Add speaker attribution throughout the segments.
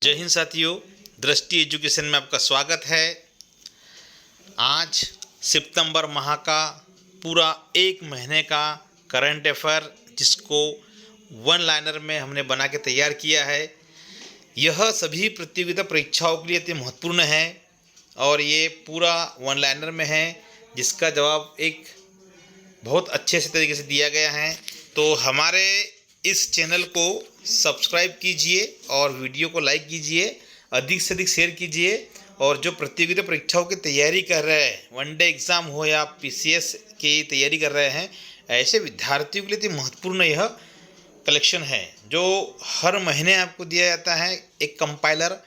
Speaker 1: जय हिंद साथियों, दृष्टि एजुकेशन में आपका स्वागत है। आज सितंबर माह का पूरा एक महीने का करंट अफेयर जिसको वन लाइनर में हमने बना के तैयार किया है। यह सभी प्रतियोगिता परीक्षाओं के लिए अति महत्वपूर्ण है और ये पूरा वन लाइनर में है जिसका जवाब एक बहुत अच्छे से तरीके से दिया गया है। तो हमारे इस चैनल को सब्सक्राइब कीजिए और वीडियो को लाइक कीजिए, अधिक से अधिक शेयर कीजिए। और जो प्रतियोगिता परीक्षाओं की तैयारी कर रहे हैं, वनडे एग्ज़ाम हो या पीसीएस की तैयारी कर रहे हैं, ऐसे विद्यार्थियों के लिए महत्वपूर्ण यह कलेक्शन है जो हर महीने आपको दिया जाता है। एक कंपाइलर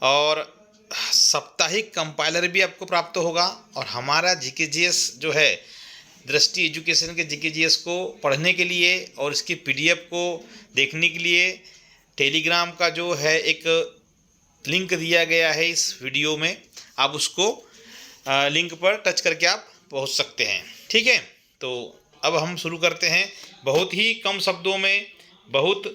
Speaker 1: और साप्ताहिक कंपाइलर भी आपको प्राप्त होगा। और हमारा जीकेजीएस जो है, दृष्टि एजुकेशन के जीकेजीएस को पढ़ने के लिए और इसकी पीडीएफ को देखने के लिए टेलीग्राम का जो है एक लिंक दिया गया है इस वीडियो में। आप उसको लिंक पर टच करके आप पहुंच सकते हैं। ठीक है, तो अब हम शुरू करते हैं। बहुत ही कम शब्दों में, बहुत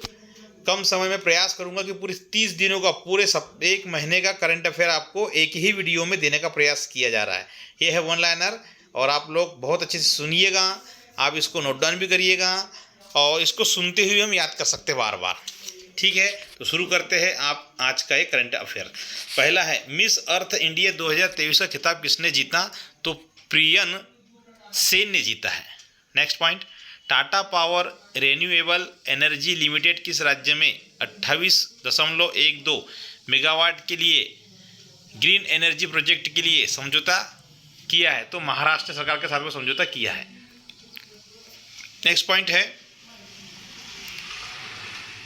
Speaker 1: कम समय में प्रयास करूंगा कि पूरे 30 दिनों का, पूरे एक महीने का करंट अफेयर आपको एक ही वीडियो में देने का प्रयास किया जा रहा है। यह है वन लाइनर और आप लोग बहुत अच्छे से सुनिएगा। आप इसको नोट डाउन भी करिएगा और इसको सुनते हुए हम याद कर सकते हैं बार बार। ठीक है, तो शुरू करते हैं आप आज का एक करंट अफेयर। पहला है, मिस अर्थ इंडिया 2023 का खिताब किसने जीता? तो प्रियन सेन ने जीता है। Next point, Tata power renewable energy limited किस राज्य में 28.12 मेगावाट के लिए ग्रीन एनर्जी प्रोजेक्ट के लिए समझौता किया है? तो महाराष्ट्र सरकार के साथ में समझौता किया है। नेक्स्ट पॉइंट है,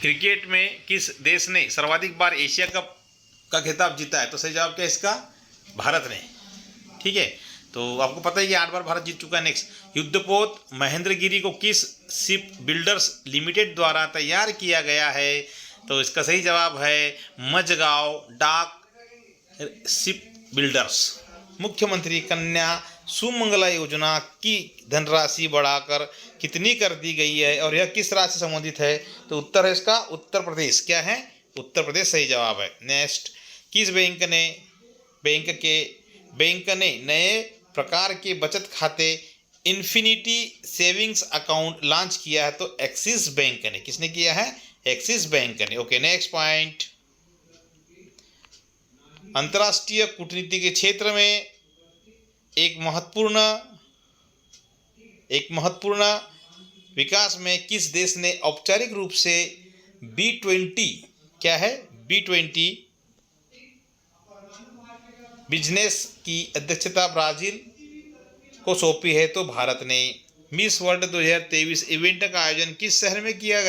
Speaker 1: क्रिकेट में किस देश ने सर्वाधिक बार एशिया कप का खिताब जीता है? तो सही जवाब क्या है इसका? भारत ने। ठीक है, तो आपको पता है कि 8 बार भारत जीत चुका है। नेक्स्ट, युद्धपोत महेंद्रगिरी को किस शिप बिल्डर्स लिमिटेड द्वारा तैयार किया गया है? तो इसका सही जवाब है मझगांव डाक शिप बिल्डर्स। मुख्यमंत्री कन्या सुमंगला योजना की धनराशि बढ़ाकर कितनी कर दी गई है और यह किस राज्य से संबंधित है? तो उत्तर है इसका उत्तर प्रदेश। क्या है? उत्तर प्रदेश सही जवाब है। नेक्स्ट, किस बैंक ने नए प्रकार के बचत खाते इन्फिनिटी सेविंग्स अकाउंट लॉन्च किया है? तो एक्सिस बैंक ने। किसने किया है? एक्सिस बैंक ने। ओके, नेक्स्ट पॉइंट, अंतर्राष्ट्रीय कूटनीति के क्षेत्र में एक महत्वपूर्ण विकास में किस देश ने औपचारिक रूप से B20 क्या है B20 बिजनेस की अध्यक्षता ब्राजील को सौंपी है? तो भारत ने। मिस वर्ल्ड 2023 इवेंट का आयोजन किस शहर में किया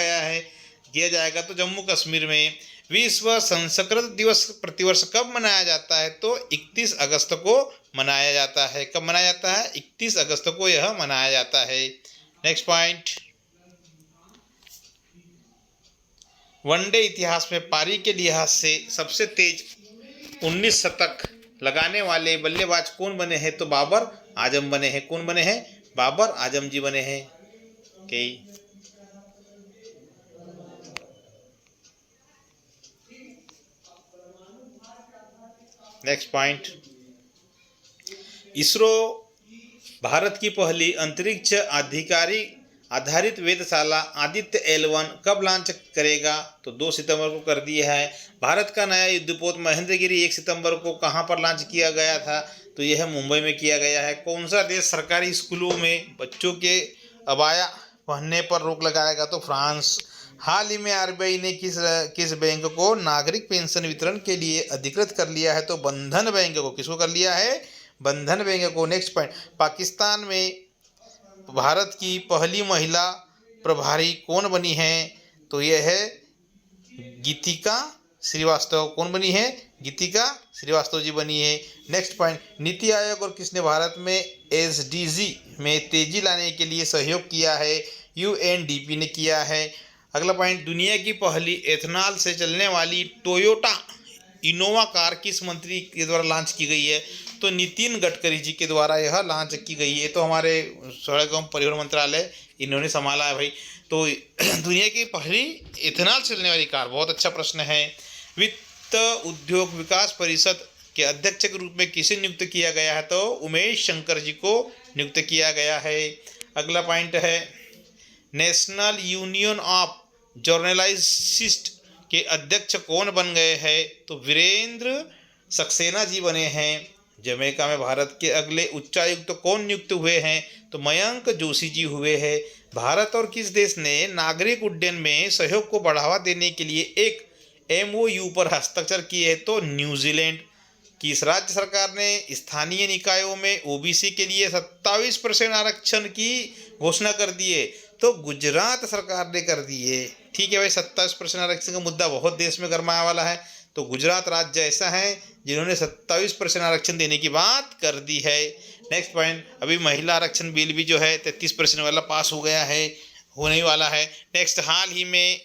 Speaker 1: जाएगा? तो जम्मू कश्मीर में। विश्व संस्कृत दिवस प्रतिवर्ष कब मनाया जाता है? तो 31 अगस्त को मनाया जाता है। कब मनाया जाता है? 31 अगस्त को यह मनाया जाता है। नेक्स्ट पॉइंट, वनडे इतिहास में पारी के लिहाज से सबसे तेज 19 शतक लगाने वाले बल्लेबाज कौन बने हैं? तो बाबर आजम बने हैं। कौन बने हैं? बाबर आजम जी बने हैं। नेक्स्ट पॉइंट, इसरो भारत की पहली अंतरिक्ष आधारित वेधशाला आदित्य L1 कब लॉन्च करेगा? तो 2 सितंबर को कर दिया है। भारत का नया युद्धपोत महेंद्रगिरी 1 सितंबर को कहां पर लॉन्च किया गया था? तो यह मुंबई में किया गया है। कौन सा देश सरकारी स्कूलों में बच्चों के अबाया पहनने पर रोक लगाएगा? तो फ्रांस। हाल ही में आरबीआई ने किस बैंक को नागरिक पेंशन वितरण के लिए अधिकृत कर लिया है? तो बंधन बैंक को। किसको कर लिया है? बंधन बैंक को। नेक्स्ट पॉइंट, पाकिस्तान में भारत की पहली महिला प्रभारी कौन बनी है? तो यह है गीतिका श्रीवास्तव। कौन बनी है? गीतिका श्रीवास्तव जी बनी है। नेक्स्ट पॉइंट, नीति आयोग और किसने भारत में एसडीजी में तेजी लाने के लिए सहयोग किया है? UNDP ने किया है। अगला पॉइंट, दुनिया की पहली एथनॉल से चलने वाली टोयोटा इनोवा कार किस मंत्री के द्वारा लॉन्च की गई है? तो नितिन गडकरी जी के द्वारा यह लॉन्च की गई है। तो हमारे सड़क एवं परिवहन मंत्रालय इन्होंने संभाला है भाई। तो दुनिया की पहली इथेनॉल चलने वाली कार, बहुत अच्छा प्रश्न है। वित्त उद्योग विकास परिषद के अध्यक्ष के रूप में किसे नियुक्त किया गया है? तो उमेश शंकर जी को नियुक्त किया गया है। अगला पॉइंट है, नेशनल यूनियन ऑफ जर्नलिस्ट के अध्यक्ष कौन बन गए हैं? तो वीरेंद्र सक्सेना जी बने हैं। जमैका में भारत के अगले उच्चायुक्त कौन नियुक्त हुए हैं? तो मयंक जोशी जी हुए हैं। भारत और किस देश ने नागरिक उड्डयन में सहयोग को बढ़ावा देने के लिए एक MOU पर हस्ताक्षर किए हैं? तो न्यूजीलैंड। किस राज्य सरकार ने स्थानीय निकायों में OBC के लिए 27% आरक्षण की घोषणा कर दी है? तो गुजरात सरकार ने कर दी है। ठीक है भाई, 27% आरक्षण का मुद्दा बहुत देश में गरमाया वाला है, तो गुजरात राज्य ऐसा है जिन्होंने 27% आरक्षण देने की बात कर दी है। नेक्स्ट पॉइंट, अभी महिला आरक्षण बिल भी जो है 33% वाला पास हो गया है, होने ही वाला है। नेक्स्ट, हाल ही में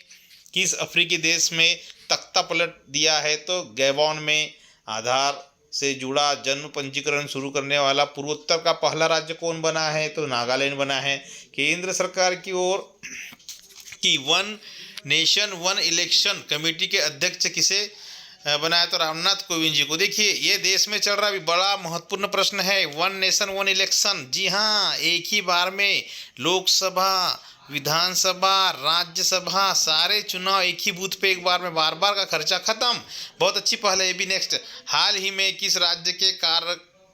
Speaker 1: किस अफ्रीकी देश में तख्ता पलट दिया है? तो गैबोन में। आधार से जुड़ा जन्म पंजीकरण शुरू करने वाला पूर्वोत्तर का पहला राज्य कौन बना है? तो नागालैंड बना है। केंद्र सरकार की ओर की one nation one election committee के अध्यक्ष किसे बनाया? तो रामनाथ कोविंद जी को। देखिए, ये देश में चल रहा भी बड़ा महत्वपूर्ण प्रश्न है, वन नेशन वन इलेक्शन। जी हाँ, एक ही बार में लोकसभा, विधानसभा, राज्यसभा, सारे चुनाव एक ही बूथ पे एक बार में, बार बार का खर्चा खत्म। बहुत अच्छी पहल है ये भी। नेक्स्ट, हाल ही में किस राज्य के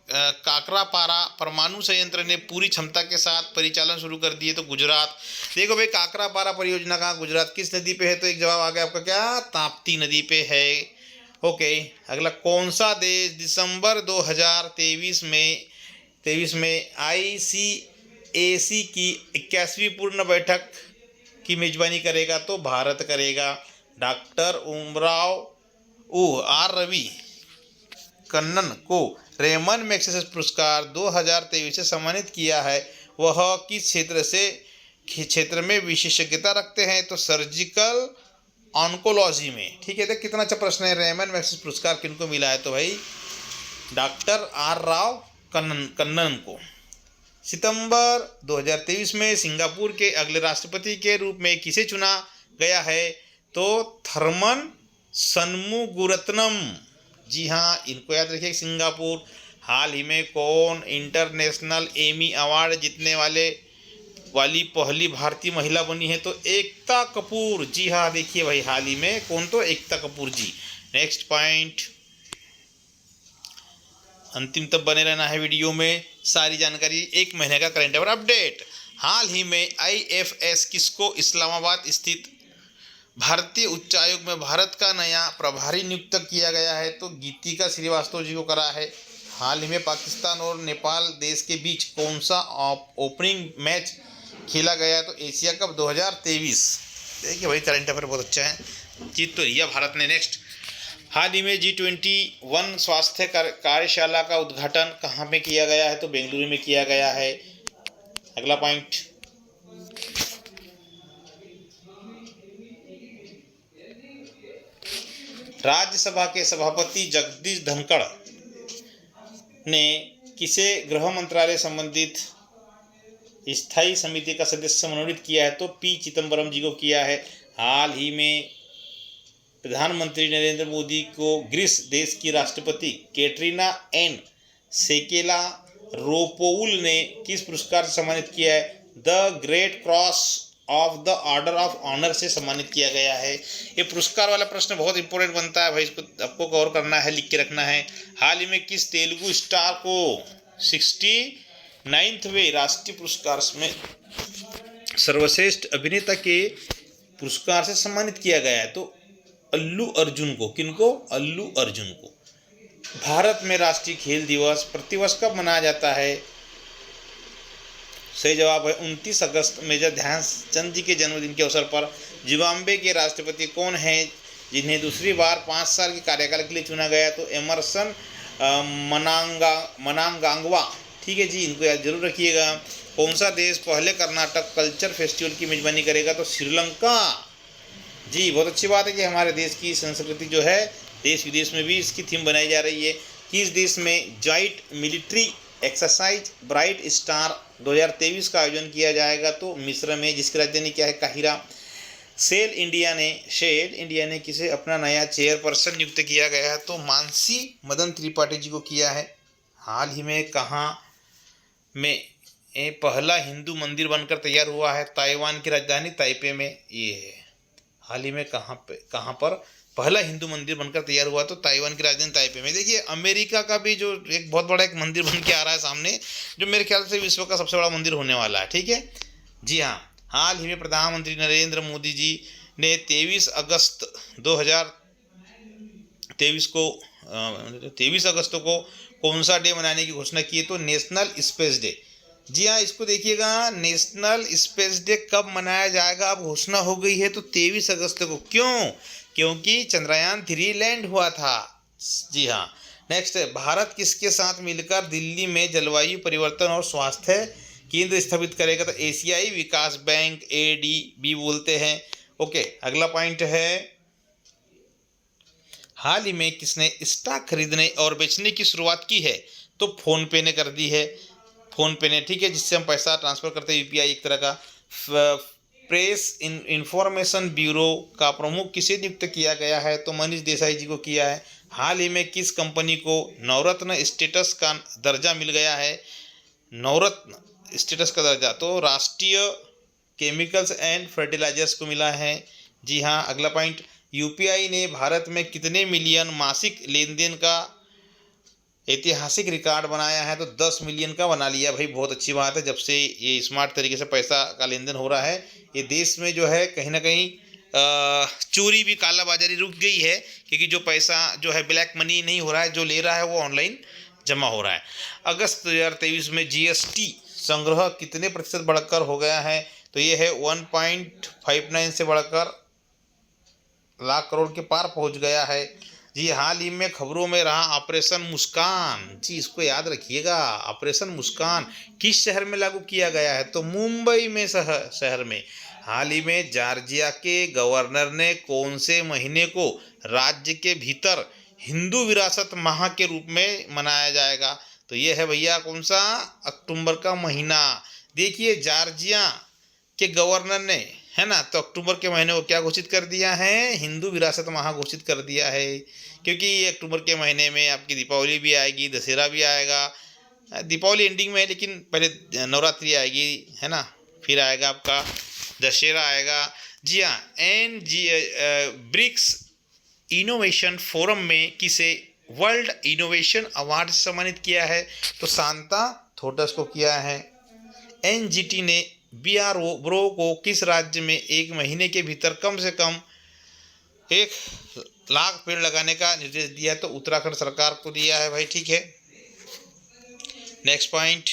Speaker 1: काकरापारा परमाणु संयंत्र ने पूरी क्षमता के साथ परिचालन शुरू कर दिए? तो गुजरात। देखो भाई, काकरापारा परियोजना कहाँ, गुजरात। किस नदी पे है? तो एक जवाब आ गया आपका, क्या? ताप्ती नदी पे है। ओके, अगला, कौन सा देश दिसंबर 2023 में ICAC की 81वीं पूर्ण बैठक की मेजबानी करेगा? तो भारत करेगा। डॉक्टर R रवि कन्नन को रेमन मैग्सेसे पुरस्कार 2023 से सम्मानित किया है। वह किस क्षेत्र में विशेषज्ञता रखते हैं? तो सर्जिकल ऑन्कोलॉजी में। ठीक है, तो कितना अच्छा प्रश्न है। रेमन मैग्सेसे पुरस्कार किनको मिला है? तो भाई डॉक्टर R कन्नन को। सितंबर 2023 में सिंगापुर के अगले राष्ट्रपति के रूप में किसे चुना गया है? तो थर्मन शनमुगुरत्नम। जी हाँ, इनको याद रखिए, सिंगापुर। हाल ही में कौन इंटरनेशनल एमी अवार्ड जीतने वाली पहली भारतीय महिला बनी है? तो एकता कपूर। जी हाँ, देखिए भाई, हाल ही में कौन? तो एकता कपूर जी। नेक्स्ट पॉइंट, अंतिम तक बने रहना है वीडियो में, सारी जानकारी, एक महीने का करंट अफेयर अपडेट। हाल ही में IFS किसको इस्लामाबाद स्थित भारतीय उच्चायोग में भारत का नया प्रभारी नियुक्त किया गया है? तो गीतिका श्रीवास्तव जी को करा है। हाल ही में पाकिस्तान और नेपाल देश के बीच कौन सा ओपनिंग मैच खेला गया? तो एशिया कप 2023। देखिए भाई, करंट अफेयर बहुत अच्छा है, जीत तो लिया भारत ने। नेक्स्ट, हाल ही में G21 स्वास्थ्य कार्यशाला का उद्घाटन कहाँ पे किया गया है? तो बेंगलुरु में किया गया है। अगला पॉइंट, राज्यसभा के सभापति जगदीश धनखड़ ने किसे गृह मंत्रालय संबंधित स्थायी समिति का सदस्य मनोनीत किया है? तो P चिदम्बरम जी को किया है। हाल ही में प्रधानमंत्री नरेंद्र मोदी को ग्रीस देश की राष्ट्रपति कैटरीना एन सेकेलारोपोउल ने किस पुरस्कार से सम्मानित किया है? The Great Cross of the Order of Honour से सम्मानित किया गया है। ये पुरस्कार वाला प्रश्न बहुत इंपॉर्टेंट बनता है भाई, इसको आपको कवर करना है, लिख के रखना है। हाल ही में किस तेलुगु स्टार को 69वें राष्ट्रीय पुरस्कार में सर्वश्रेष्ठ अभिनेता के पुरस्कार से सम्मानित किया गया है? तो अल्लू अर्जुन को। किनको? अल्लू अर्जुन को। भारत में राष्ट्रीय खेल दिवस प्रतिवर्ष कब मनाया जाता है? सही जवाब है 29 अगस्त। मेजर ध्यानचंद जी के जन्मदिन के अवसर पर। जिम्बाब्वे के राष्ट्रपति कौन हैं जिन्हें दूसरी बार 5 साल के कार्यकाल के लिए चुना गया? तो एमरसन मनांगांगवा। ठीक है जी, इनको याद जरूर रखिएगा। कौन सा देश पहले कर्नाटक कल्चर फेस्टिवल की मेजबानी करेगा? तो श्रीलंका। जी, बहुत अच्छी बात है कि हमारे देश की संस्कृति जो है देश विदेश में भी इसकी थीम बनाई जा रही है। किस देश में joint military exercise bright star 2023 का आयोजन किया जाएगा? तो मिस्र में, जिसकी राजधानी क्या है? काहिरा। शेल इंडिया ने किसे अपना नया चेयरपर्सन नियुक्त किया गया है? तो मानसी मदन त्रिपाठी जी को किया है। हाल ही में कहाँ में पहला हिंदू मंदिर बनकर तैयार हुआ है? ताइवान की राजधानी ताइपे में ये है। हाल ही में कहाँ पर पहला हिंदू मंदिर बनकर तैयार हुआ? तो ताइवान की राजधानी ताइपे में। देखिए अमेरिका का भी जो एक बहुत बड़ा एक मंदिर बन के आ रहा है सामने, जो मेरे ख्याल से विश्व का सबसे बड़ा मंदिर होने वाला है। ठीक है जी हाँ। हाल ही में प्रधानमंत्री नरेंद्र मोदी जी ने 23 अगस्त 2023 को 23 अगस्त को कौन सा डे मनाने की घोषणा की है? तो नेशनल स्पेस डे। जी हाँ, इसको देखिएगा, नेशनल स्पेस डे कब मनाया जाएगा अब घोषणा हो गई है, तो 23 अगस्त को। क्यों? क्योंकि चंद्रयान-3 लैंड हुआ था। जी हाँ। नेक्स्ट है, भारत किसके साथ मिलकर दिल्ली में जलवायु परिवर्तन और स्वास्थ्य केंद्र स्थापित करेगा? तो एशियाई विकास बैंक, ADB बोलते हैं। ओके, अगला पॉइंट है, हाल ही में किसने स्टॉक खरीदने और बेचने की शुरुआत की है? तो फोन पे ने कर दी है। फोन पे ने, ठीक है, जिससे हम पैसा ट्रांसफ़र करते हैं, UPI एक तरह का। प्रेस इंफॉर्मेशन ब्यूरो का प्रमुख किसे नियुक्त किया गया है? तो मनीष देसाई जी को किया है। हाल ही में किस कंपनी को नवरत्न स्टेटस का दर्जा मिल गया है? नवरत्न स्टेटस का दर्जा तो राष्ट्रीय केमिकल्स एंड फर्टिलाइजर्स को मिला है। जी हाँ। अगला पॉइंट, UPI ने भारत में कितने मिलियन मासिक लेन देन का ऐतिहासिक रिकॉर्ड बनाया है? तो 10 मिलियन का बना लिया भाई। बहुत अच्छी बात है, जब से ये स्मार्ट तरीके से पैसा का लेन देन हो रहा है, ये देश में जो है कहीं ना कहीं चोरी भी, कालाबाजारी रुक गई है, क्योंकि जो पैसा जो है ब्लैक मनी नहीं हो रहा है, जो ले रहा है वो ऑनलाइन जमा हो रहा है। अगस्त 2023 में GST संग्रह कितने प्रतिशत बढ़कर हो गया है? तो ये है 1.59 से बढ़कर लाख करोड़ के पार पहुंच गया है। जी, हाल ही में खबरों में रहा ऑपरेशन मुस्कान। जी, इसको याद रखिएगा, ऑपरेशन मुस्कान किस शहर में लागू किया गया है? तो मुंबई में शहर में। हाल ही में जॉर्जिया के गवर्नर ने कौन से महीने को राज्य के भीतर हिंदू विरासत माह के रूप में मनाया जाएगा? तो ये है भैया कौन सा? अक्टूबर का महीना। देखिए जॉर्जिया के गवर्नर ने, है ना, तो अक्टूबर के महीने को क्या घोषित कर दिया है? हिंदू विरासत माह घोषित कर दिया है, क्योंकि ये अक्टूबर के महीने में आपकी दीपावली भी आएगी, दशहरा भी आएगा। दीपावली एंडिंग में है, लेकिन पहले नवरात्रि आएगी, है ना, फिर आएगा आपका दशहरा आएगा। जी हाँ। ब्रिक्स इनोवेशन फोरम में किसे वर्ल्ड इनोवेशन अवार्ड से सम्मानित किया है? तो सांता थोटस को किया है। NGT ने BRO को किस राज्य में 1 महीने के भीतर कम से कम 1 लाख पेड़ लगाने का निर्देश दिया? तो उत्तराखंड सरकार को दिया है भाई। ठीक है, नेक्स्ट पॉइंट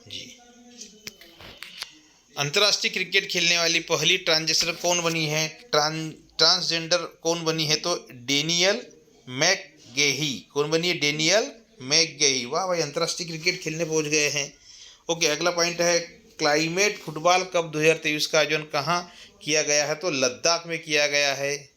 Speaker 1: जी, अंतर्राष्ट्रीय क्रिकेट खेलने वाली पहली ट्रांसजेंडर कौन बनी है? ट्रांसजेंडर कौन बनी है? तो डेनियल मैकगेही। कौन बनी है? डेनियल मैकगेही। वाह भाई, अंतर्राष्ट्रीय क्रिकेट खेलने पहुंच गए हैं। ओके, अगला पॉइंट है, क्लाइमेट फुटबॉल कप 2023 का आयोजन कहाँ किया गया है? तो लद्दाख में किया गया है।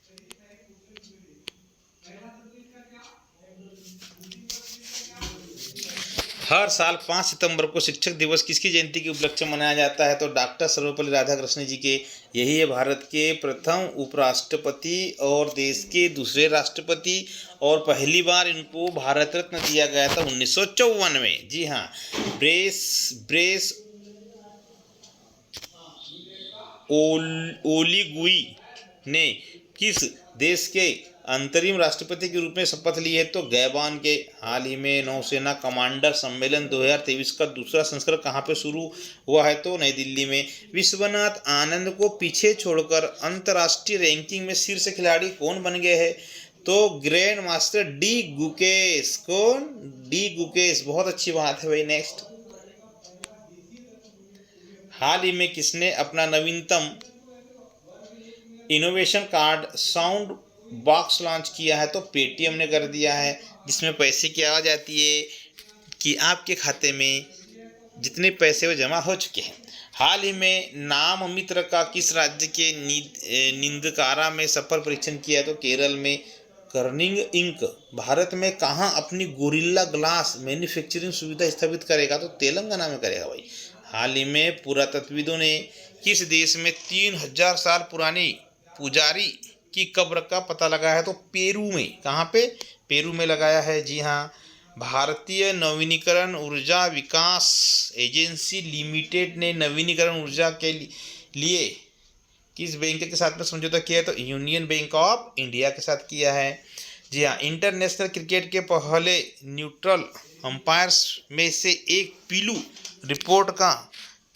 Speaker 1: हर साल 5 सितंबर को शिक्षक दिवस किसकी जयंती के उपलक्ष्य में मनाया जाता है? तो डॉक्टर सर्वपल्ली राधाकृष्ण जी के। यही है भारत के प्रथम उपराष्ट्रपति और देश के दूसरे राष्ट्रपति, और पहली बार इनको भारत रत्न दिया गया था 1954 में। जी हाँ। ब्रेस ओलीगुई ने किस देश के अंतरिम राष्ट्रपति के रूप में शपथ ली है? तो गैबान के। हाल ही में नौसेना कमांडर सम्मेलन 2023 का दूसरा संस्करण कहाँ पे शुरू हुआ है? तो नई दिल्ली में। विश्वनाथ आनंद को पीछे छोड़कर अंतर्राष्ट्रीय रैंकिंग में शीर्ष खिलाड़ी कौन बन गए हैं? तो ग्रैंड मास्टर डी गुकेश। कौन? डी गुकेश। बहुत अच्छी बात है भाई। नेक्स्ट, हाल ही में किसने अपना नवीनतम innovation card sound box launch किया है? तो पेटीएम ने कर दिया है, जिसमें पैसे की आवाज़ आती है कि आपके खाते में जितने पैसे वो जमा हो चुके हैं। हाल ही में नाम मित्र का किस राज्य के निंदकारा में सफल परीक्षण किया है? तो केरल में। कर्निंग इंक भारत में कहाँ अपनी गोरिल्ला ग्लास मैन्युफैक्चरिंग सुविधा स्थापित करेगा? तो तेलंगाना में करेगा भाई। हाल ही में पुरातत्वविदों ने किस देश में 3000 साल पुरानी पुजारी की कब्र का पता लगाया है? तो पेरू में। कहाँ पे? पेरू में लगाया है। जी हाँ। भारतीय नवीनीकरण ऊर्जा विकास एजेंसी लिमिटेड ने नवीनीकरण ऊर्जा के लिए किस बैंक के साथ में समझौता किया है? तो यूनियन बैंक ऑफ इंडिया के साथ किया है। जी हाँ। इंटरनेशनल क्रिकेट के पहले न्यूट्रल अंपायर्स में से एक पीलू रिपोर्ट का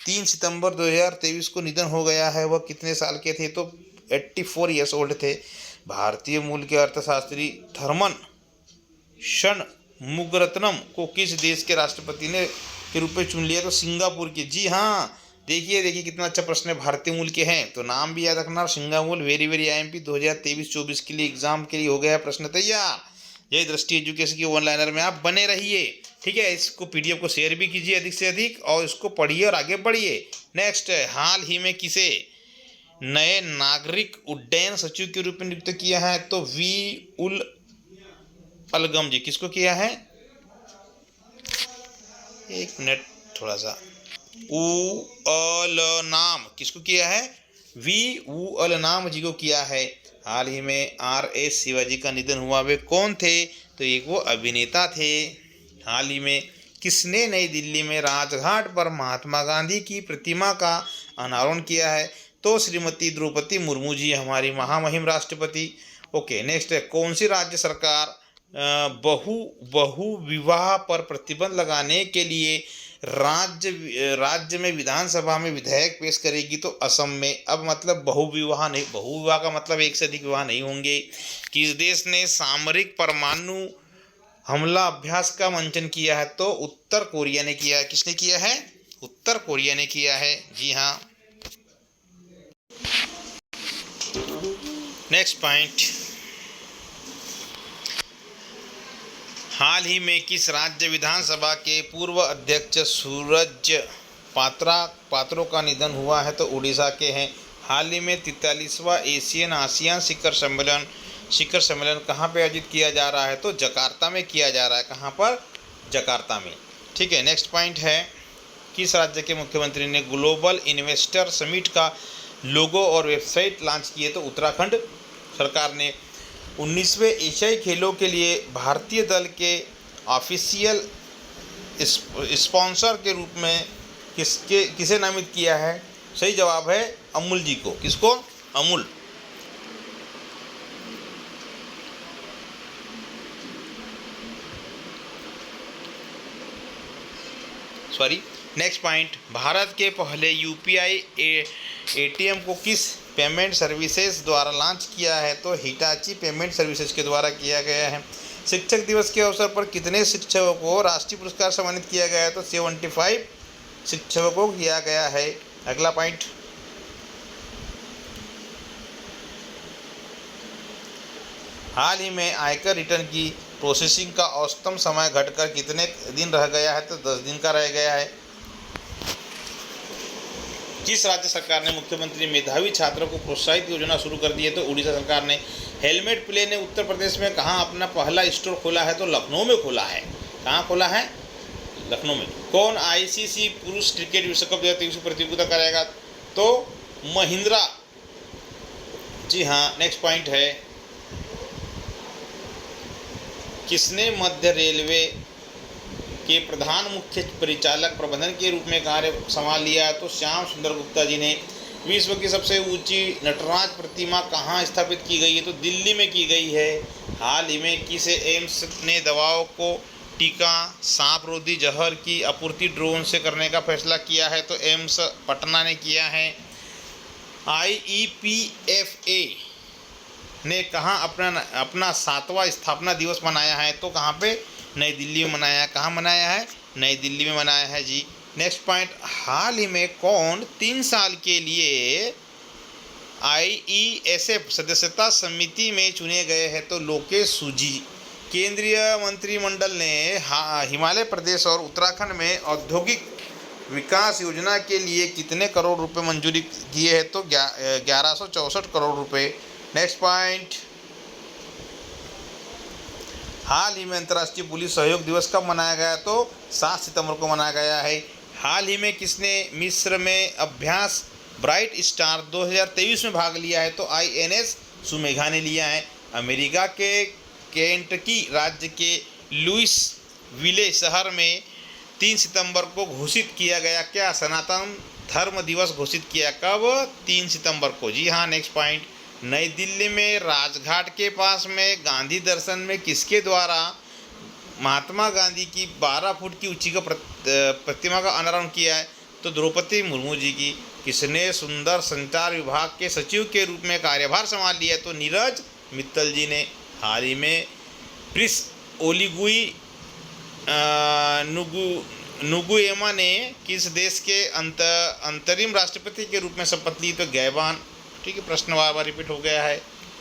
Speaker 1: 3 सितंबर 2023 को निधन हो गया है। वह कितने साल के थे? तो 84 ईयर्स ओल्ड थे। भारतीय मूल के अर्थशास्त्री थर्मन षणमुगरत्नम को किस देश के राष्ट्रपति ने के रूप में चुन लिया? तो सिंगापुर के। जी हाँ। देखिए कितना अच्छा प्रश्न है। भारतीय मूल के हैं तो नाम भी याद रखना। सिंगापुर वेरी वेरी IMP 2023-24 के लिए एग्जाम के लिए हो गया प्रश्न तैयार। यही दृष्टि एजुकेशन की वन लाइनर में आप बने रहिए। ठीक है। इसको PDF को शेयर भी कीजिए अधिक से अधिक और इसको पढ़िए और आगे बढ़िए। नेक्स्ट, हाल ही में किसे नए नागरिक उड्डयन सचिव के रूप में नियुक्त किया है? तो वी उल अलगम जी। किसको किया है? एक मिनट थोड़ा सा। नाम किसको किया है? वी नाम जी को किया है। हाल ही में RS शिवाजी का निधन हुआ। वे कौन थे? तो एक वो अभिनेता थे। हाल ही में किसने नई दिल्ली में राजघाट पर महात्मा गांधी की प्रतिमा का अनावरण किया है? तो श्रीमती द्रौपदी मुर्मू जी, हमारी महामहिम राष्ट्रपति। ओके। नेक्स्ट है, कौन सी राज्य सरकार बहु विवाह पर प्रतिबंध लगाने के लिए राज्य में विधानसभा में विधेयक पेश करेगी? तो असम में। अब मतलब बहुविवाह नहीं, बहुविवाह का मतलब एक से अधिक विवाह नहीं होंगे। किस देश ने सामरिक परमाणु हमला अभ्यास का मंचन किया है? तो उत्तर कोरिया ने किया है। किसने किया है? उत्तर कोरिया ने किया है। जी हाँ। नेक्स्ट पॉइंट, हाल ही में किस राज्य विधानसभा के पूर्व अध्यक्ष सूरज पात्रों का निधन हुआ है? तो उड़ीसा के हैं। हाल ही में 43वां एशियन आसियान शिखर सम्मेलन कहाँ पे आयोजित किया जा रहा है? तो जकार्ता में किया जा रहा है। कहाँ पर? जकार्ता में। ठीक है। नेक्स्ट पॉइंट है, किस राज्य के मुख्यमंत्री ने ग्लोबल इन्वेस्टर समिट का लोगो और वेबसाइट लॉन्च किए? तो उत्तराखंड सरकार ने। 19वें एशियाई खेलों के लिए भारतीय दल के ऑफिशियल स्पॉन्सर के रूप में किसे नामित किया है? सही जवाब है अमूल जी को। किसको? Amul. Sorry. Next point, Bharat के पहले UPI ATM को किस पेमेंट सर्विसेज द्वारा लॉन्च किया है? तो हिटाची पेमेंट सर्विसेज के द्वारा किया गया है। शिक्षक दिवस के अवसर पर कितने शिक्षकों को राष्ट्रीय पुरस्कार सम्मानित किया गया है? तो 75 शिक्षकों को किया गया है। अगला पॉइंट, हाल ही में आयकर रिटर्न की प्रोसेसिंग का औसतम समय घटकर कितने दिन रह गया है? तो 10 दिन का रह गया है। किस राज्य सरकार ने मुख्यमंत्री मेधावी छात्रों को प्रोत्साहित योजना शुरू कर दी है? तो उड़ीसा सरकार ने। हेलमेट प्ले ने उत्तर प्रदेश में कहाँ अपना पहला स्टोर खोला है? तो लखनऊ में खोला है। कहाँ खोला है? लखनऊ में। कौन ICC पुरुष क्रिकेट विश्व कप 2023 प्रतियोगिता करेगा? तो महिंद्रा। जी हाँ। नेक्स्ट पॉइंट है, किसने मध्य रेलवे के प्रधान मुख्य परिचालक प्रबंधन के रूप में कार्य संभाल लिया है? तो श्याम सुंदर गुप्ता जी ने। विश्व की सबसे ऊंची नटराज प्रतिमा कहाँ स्थापित की गई है? तो दिल्ली में की गई है। हाल ही में किस एम्स ने दवाओं को टीका सांप रोधी जहर की आपूर्ति ड्रोन से करने का फैसला किया है? तो एम्स पटना ने किया है। IEPFA ने कहाँ अपना 7वां स्थापना दिवस मनाया है? तो कहाँ पे? नई दिल्ली में मनाया। कहाँ मनाया है? नई दिल्ली में मनाया है जी। नेक्स्ट पॉइंट, हाल ही में कौन 3 साल के लिए IESF सदस्यता समिति में चुने गए हैं? तो लोकेश सूजी। केंद्रीय मंत्रिमंडल ने हिमाचल प्रदेश और उत्तराखंड में औद्योगिक विकास योजना के लिए कितने करोड़ रुपए मंजूरी किए हैं? तो 1164 करोड़ रुपए। नेक्स्ट पॉइंट, हाल ही में अंतर्राष्ट्रीय पुलिस सहयोग दिवस कब मनाया गया? तो 7 सितंबर को मनाया गया है। हाल ही में किसने मिस्र में अभ्यास ब्राइट स्टार 2023 में भाग लिया है? तो INS सुमेघा ने लिया है। अमेरिका के केंटकी राज्य के लुइसविले शहर में 3 सितंबर को घोषित किया गया क्या? सनातन धर्म दिवस घोषित किया कब? 3 सितंबर को। जी हाँ। नेक्स्ट पॉइंट, नई दिल्ली में राजघाट के पास में गांधी दर्शन में किसके द्वारा महात्मा गांधी की 12 फुट की ऊंची का प्रतिमा का अनावरण किया है? तो द्रौपदी मुर्मू जी की। किसने सुंदर संचार विभाग के सचिव के रूप में कार्यभार संभाल लिया? तो नीरज मित्तल जी ने। हाल ही में प्रिंस ओलीगुई नुगुएमा ने किस देश के अंतरिम राष्ट्रपति के रूप में शपथ ली? तो गैबान। ठीक है, प्रश्न बार बार रिपीट हो गया है,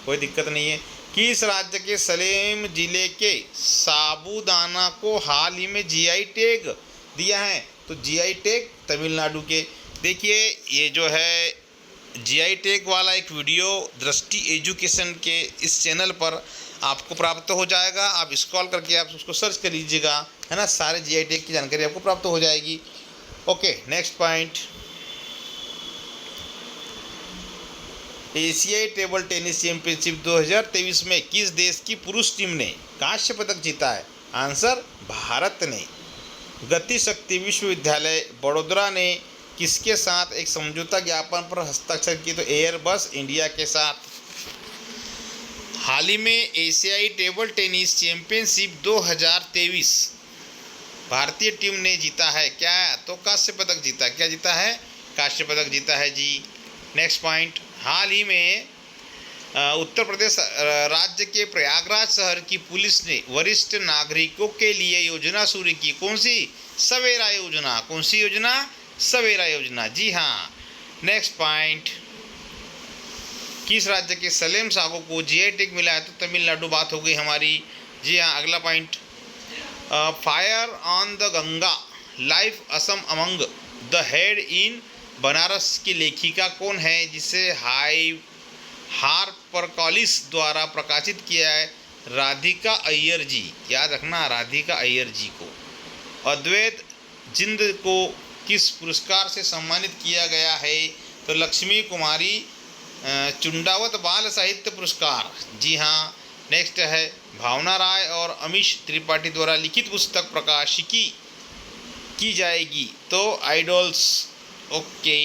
Speaker 1: कोई दिक्कत नहीं है। किस राज्य के सलेम जिले के साबूदाना को हाल ही में GI टैग दिया है? तो GI टैग तमिलनाडु के। देखिए ये जो है GI टैग वाला एक वीडियो दृष्टि एजुकेशन के इस चैनल पर आपको प्राप्त हो जाएगा। आप स्क्रॉल करके आप उसको सर्च कर लीजिएगा, है ना, सारे GI टैग की जानकारी आपको प्राप्त हो जाएगी। ओके, नेक्स्ट पॉइंट, एशियाई टेबल टेनिस चैंपियनशिप 2023 में किस देश की पुरुष टीम ने कांस्य पदक जीता है? आंसर, भारत ने। गति शक्ति विश्वविद्यालय बड़ोदरा ने किसके साथ एक समझौता ज्ञापन पर हस्ताक्षर किए? तो एयरबस इंडिया के साथ। हाल ही में एशियाई टेबल टेनिस चैंपियनशिप 2023 भारतीय टीम ने जीता है क्या? तो कांस्य पदक जीता। क्या जीता है? कांस्य पदक जीता है जी। नेक्स्ट पॉइंट, हाल ही में उत्तर प्रदेश राज्य के प्रयागराज शहर की पुलिस ने वरिष्ठ नागरिकों के लिए योजना शुरू की। कौन सी? सवेरा योजना। कौन सी योजना? सवेरा योजना। जी हाँ। नेक्स्ट पॉइंट, किस राज्य के सलेम सागो को GI टैग मिला है? तो तमिलनाडु। बात हो गई हमारी। जी हाँ। अगला point, fire on the Ganga life Assam among the head in Banaras की लेखिका कौन है, जिसे हार्परकॉलिस द्वारा प्रकाशित किया है? राधिका अय्यर जी। याद रखना, राधिका अय्यर जी को। अद्वैत जिंद को किस पुरस्कार से सम्मानित किया गया है? तो लक्ष्मी कुमारी चुंडावत बाल साहित्य पुरस्कार। जी हाँ। नेक्स्ट है, भावना राय और अमीश त्रिपाठी द्वारा लिखित पुस्तक प्रकाशिकी की जाएगी? तो आइडल्स। ओके।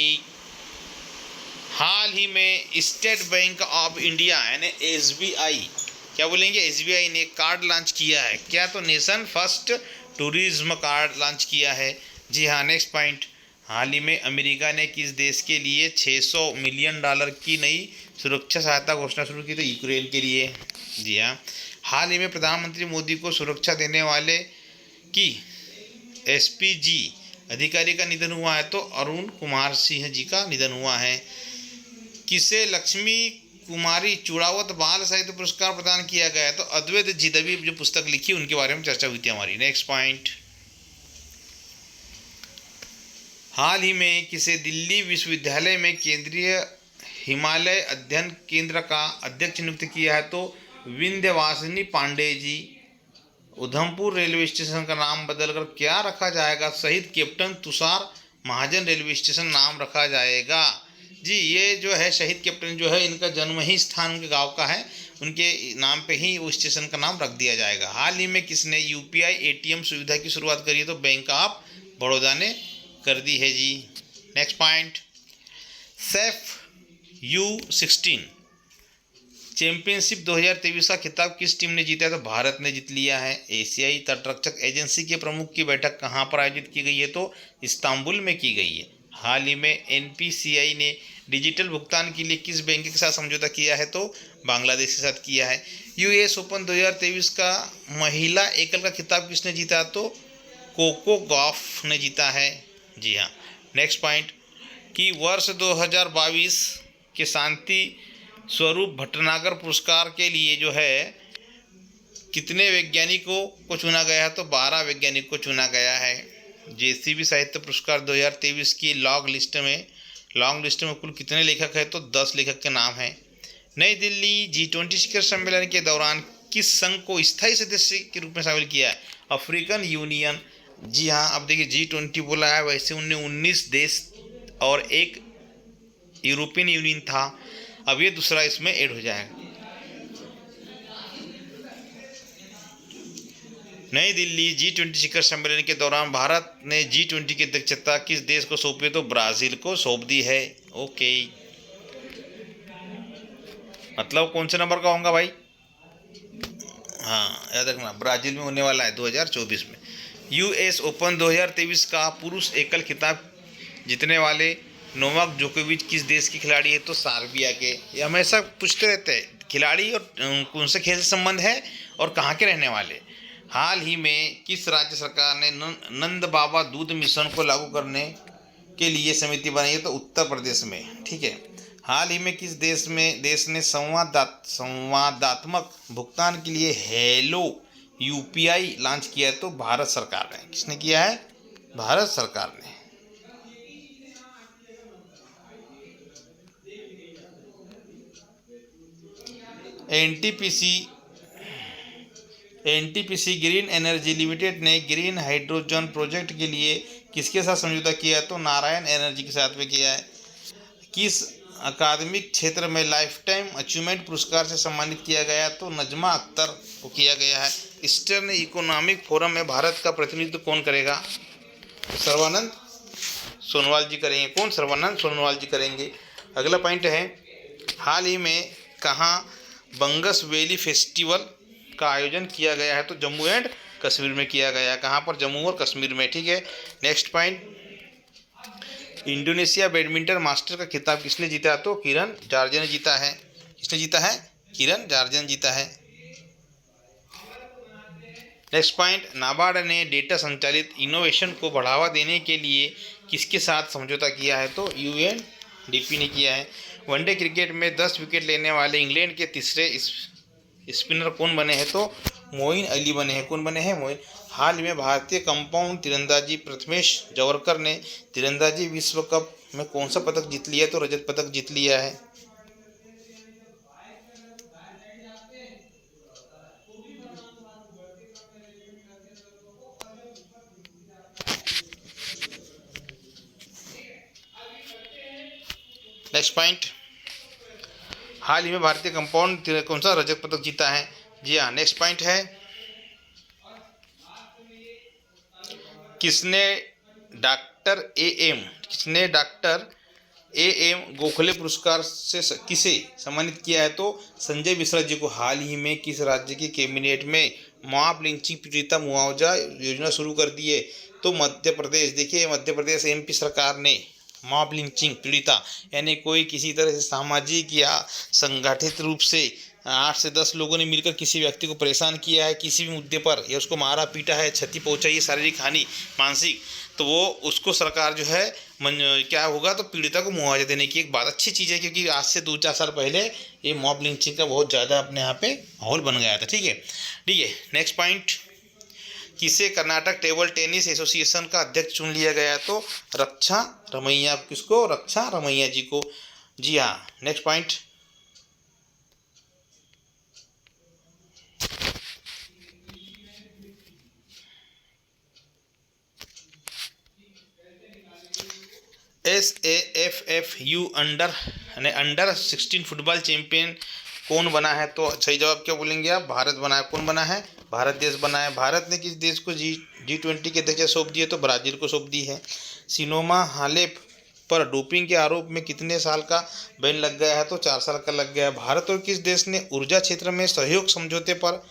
Speaker 1: हाल ही में स्टेट बैंक ऑफ इंडिया यानी SBI, क्या बोलेंगे, SBI ने कार्ड लॉन्च किया है क्या? तो nation first tourism card launch किया है। जी हाँ। नेक्स्ट पॉइंट, हाल ही में अमेरिका ने किस देश के लिए $600 मिलियन की नई सुरक्षा सहायता घोषणा शुरू की? तो यूक्रेन के लिए। जी हाँ। हाल ही में प्रधानमंत्री मोदी को सुरक्षा देने वाले की SPG अधिकारी का निधन हुआ है? तो अरुण कुमार सिंह जी का निधन हुआ है। किसे लक्ष्मी कुमारी चुड़ावत बाल साहित्य पुरस्कार प्रदान किया गया है? तो अद्वैत जिदवी जो पुस्तक लिखी उनके बारे में चर्चा हुई थी हमारी। नेक्स्ट पॉइंट, हाल ही में किसे दिल्ली विश्वविद्यालय में केंद्रीय हिमालय अध्ययन केंद्र का अध्यक्ष नियुक्त किया है? तो विंध्यवासिनी पांडे जी। उधमपुर रेलवे स्टेशन का नाम बदलकर क्या रखा जाएगा? शहीद कैप्टन तुषार महाजन रेलवे स्टेशन नाम रखा जाएगा। जी, ये जो है शहीद कैप्टन जो है इनका जन्म ही स्थान उनके गांव का है, उनके नाम पे ही वो स्टेशन का नाम रख दिया जाएगा। हाल ही में किसने UPI ATM सुविधा की शुरुआत करी है? तो बैंक ऑफ बड़ौदा ने कर दी है जी। Next point, SAFF U16 championship 2023 का खिताब किस टीम ने जीता है? तो भारत ने जीत लिया है। एशियाई तटरक्षक एजेंसी के प्रमुख की बैठक कहाँ पर आयोजित की गई है? तो इस्तांबुल में की गई है। हाल ही में NPCI ने डिजिटल भुगतान के लिए किस बैंक के साथ समझौता किया है? तो बांग्लादेश के साथ किया है। US ओपन 2023 का महिला एकल का खिताब किसने जीता? तो कोको गॉफ ने जीता है। जी हाँ। नेक्स्ट पॉइंट, कि वर्ष 2022 के शांति स्वरूप भटनागर पुरस्कार के लिए जो है कितने वैज्ञानिकों को चुना गया है? तो 12 वैज्ञानिकों को चुना गया है। JCB साहित्य पुरस्कार 2023 की लॉन्ग लिस्ट में कुल कितने लेखक हैं? तो 10 लेखक के नाम हैं। नई दिल्ली G20 शिखर सम्मेलन के दौरान किस संघ को स्थायी सदस्य के रूप में शामिल किया है? African union. जी हाँ, अब देखिए G20 बोला है, वैसे उनने 19 देश और एक यूरोपियन यूनियन था, अब ये दूसरा इसमें ऐड हो जाएगा। नई दिल्ली G20 शिखर सम्मेलन के दौरान भारत ने G20 की अध्यक्षता किस देश को सौंपी? तो ब्राज़ील को सौंप दी है। ओके, मतलब कौन से नंबर का होगा भाई? हाँ, याद रखना, ब्राज़ील में होने वाला है 2024 में। US ओपन 2023 का पुरुष एकल खिताब जीतने वाले नोवाक जोकोविच किस देश के खिलाड़ी है? तो सर्बिया के। ये हमेशा पूछते रहते हैं खिलाड़ी और कौन से खेल से संबंध है और कहाँ के रहने वाले। हाल ही में किस राज्य सरकार ने नंद बाबा दूध मिशन को लागू करने के लिए समिति बनाई है? तो उत्तर प्रदेश में। ठीक है। हाल ही में किस देश ने संवादात्मक भुगतान के लिए हेलो UPI लॉन्च किया है? तो भारत सरकार ने। किसने किया है? भारत सरकार ने। एनटीपीसी ग्रीन एनर्जी लिमिटेड ने ग्रीन हाइड्रोजन प्रोजेक्ट के लिए किसके साथ समझौता किया है? तो नारायण एनर्जी के साथ में किया है। किस अकादमिक क्षेत्र में लाइफ टाइम अचीवमेंट पुरस्कार से सम्मानित किया गया? तो नजमा अख्तर को किया गया है। ईस्टर्न इकोनॉमिक फोरम में भारत का प्रतिनिधित्व कौन करेगा? सर्बानंद सोनोवाल जी करेंगे। कौन? सर्बानंद सोनोवाल जी करेंगे। अगला पॉइंट है, हाल ही में कहाँ बंगस वैली फेस्टिवल का आयोजन किया गया है? तो जम्मू एंड कश्मीर में किया गया है। कहाँ पर? जम्मू और कश्मीर में। ठीक है। Next point, Indonesia badminton master का खिताब किसने जीता? तो किरण जार्जे ने जीता है। किसने जीता है? किरण जार्जे ने जीता है। नेक्स्ट पॉइंट, नाबार्ड ने डेटा संचालित इनोवेशन को बढ़ावा देने के लिए किसके साथ समझौता किया है? तो UNDP ने किया है। वनडे क्रिकेट में 10 विकेट लेने वाले इंग्लैंड के तीसरे स्पिनर कौन बने हैं? तो मोइन अली बने हैं। कौन बने हैं? मोइन। हाल में भारतीय कंपाउंड तीरंदाजी प्रथमेश जवरकर ने तीरंदाजी विश्व कप में कौन सा पदक जीत लिया? तो रजत पदक जीत लिया है। नेक्स्ट पॉइंट, हाल ही में भारतीय कंपाउंड कौन सा रजत पदक जीता है? जी हाँ। नेक्स्ट पॉइंट है, किसने डॉक्टर AM गोखले पुरस्कार से किसे सम्मानित किया है? तो संजय मिश्रा जी को। हाल ही में किस राज्य की कैबिनेट में मॉब लिंचिंग पीड़िता मुआवजा योजना शुरू कर दी है? तो मध्य प्रदेश। देखिए, मध्य प्रदेश MP सरकार ने मॉब लिंचिंग पीड़िता यानी कोई किसी तरह से सामाजिक या संगठित रूप से 8 से 10 लोगों ने मिलकर किसी व्यक्ति को परेशान किया है किसी भी मुद्दे पर, या उसको मारा पीटा है, क्षति पहुंचाई है, शारीरिक हानि, मानसिक, तो वो उसको सरकार जो है क्या होगा? तो पीड़िता को मुआवजा देने की एक बात अच्छी चीज़ है, क्योंकि आज से 2-4 साल पहले ये मॉब लिंचिंग का बहुत ज़्यादा अपने यहाँ पे माहौल बन गया था। ठीक है। नेक्स्ट पॉइंट, किसे कर्नाटक टेबल टेनिस एसोसिएशन का अध्यक्ष चुन लिया गया? तो रक्षा रमैया। किसको? रक्षा रमैया जी को। जी हाँ। Next point, SAFFU under 16 football champion कौन बना है? तो सही जवाब क्या बोलेंगे आप? भारत बना है। कौन बना है? भारत देश बना है। भारत ने किस देश को G20 की अध्यक्षता सौंप दी है? तो ब्राज़ील को सौंप दी है। सिनोमा हालेप पर डोपिंग के आरोप में कितने साल का बैन लग गया है? तो 4 साल का लग गया है। भारत और किस देश ने ऊर्जा क्षेत्र में सहयोग समझौते पर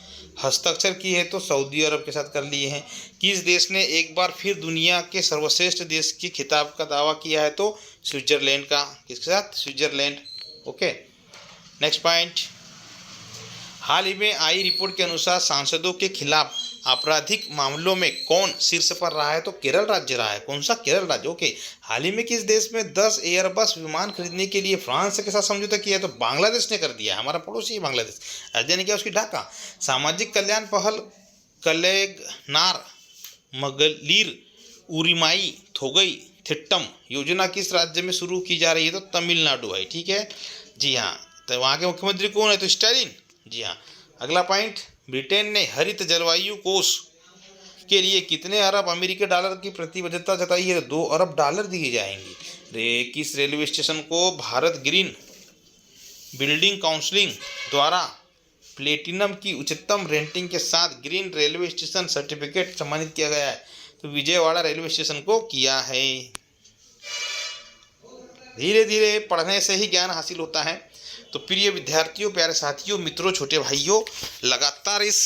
Speaker 1: हस्ताक्षर की है? तो सऊदी अरब के साथ कर लिए हैं। किस देश ने एक बार फिर दुनिया के सर्वश्रेष्ठ देश की खिताब का दावा किया है? तो स्विट्जरलैंड का। किसके साथ? स्विट्जरलैंड। ओके। नेक्स्ट पॉइंट, हाल ही में आई रिपोर्ट के अनुसार सांसदों के खिलाफ आपराधिक मामलों में कौन शीर्ष पर रहा है? तो केरल राज्य रहा है। कौन सा? केरल राज्य। ओके। हाल ही में किस देश में 10 एयरबस विमान खरीदने के लिए फ्रांस के साथ समझौता किया है? तो बांग्लादेश ने कर दिया है। हमारा पड़ोसी है बांग्लादेश। राजधानी क्या उसकी? ढाका। सामाजिक कल्याण पहल कलेगनार मगलीर उरिमाई थोगई थिट्टम योजना किस राज्य में शुरू की जा रही है? तो तमिलनाडु है। ठीक है। जी हाँ। तो वहाँ के मुख्यमंत्री कौन है? तो स्टालिन। जी हाँ। अगला पॉइंट, ब्रिटेन ने हरित जलवायु कोष के लिए कितने अरब अमेरिकी डॉलर की प्रतिबद्धता जताई है? 2 अरब डॉलर दिए जाएंगे। किस रेलवे स्टेशन को भारत ग्रीन बिल्डिंग काउंसिल द्वारा प्लेटिनम की उच्चतम रेटिंग के साथ ग्रीन रेलवे स्टेशन सर्टिफिकेट सम्मानित किया गया है? तो विजयवाड़ा रेलवे स्टेशन को किया है। धीरे धीरे पढ़ने से ही ज्ञान हासिल होता है। तो प्रिय विद्यार्थियों, प्यारे साथियों, मित्रों, छोटे भाइयों, लगातार इस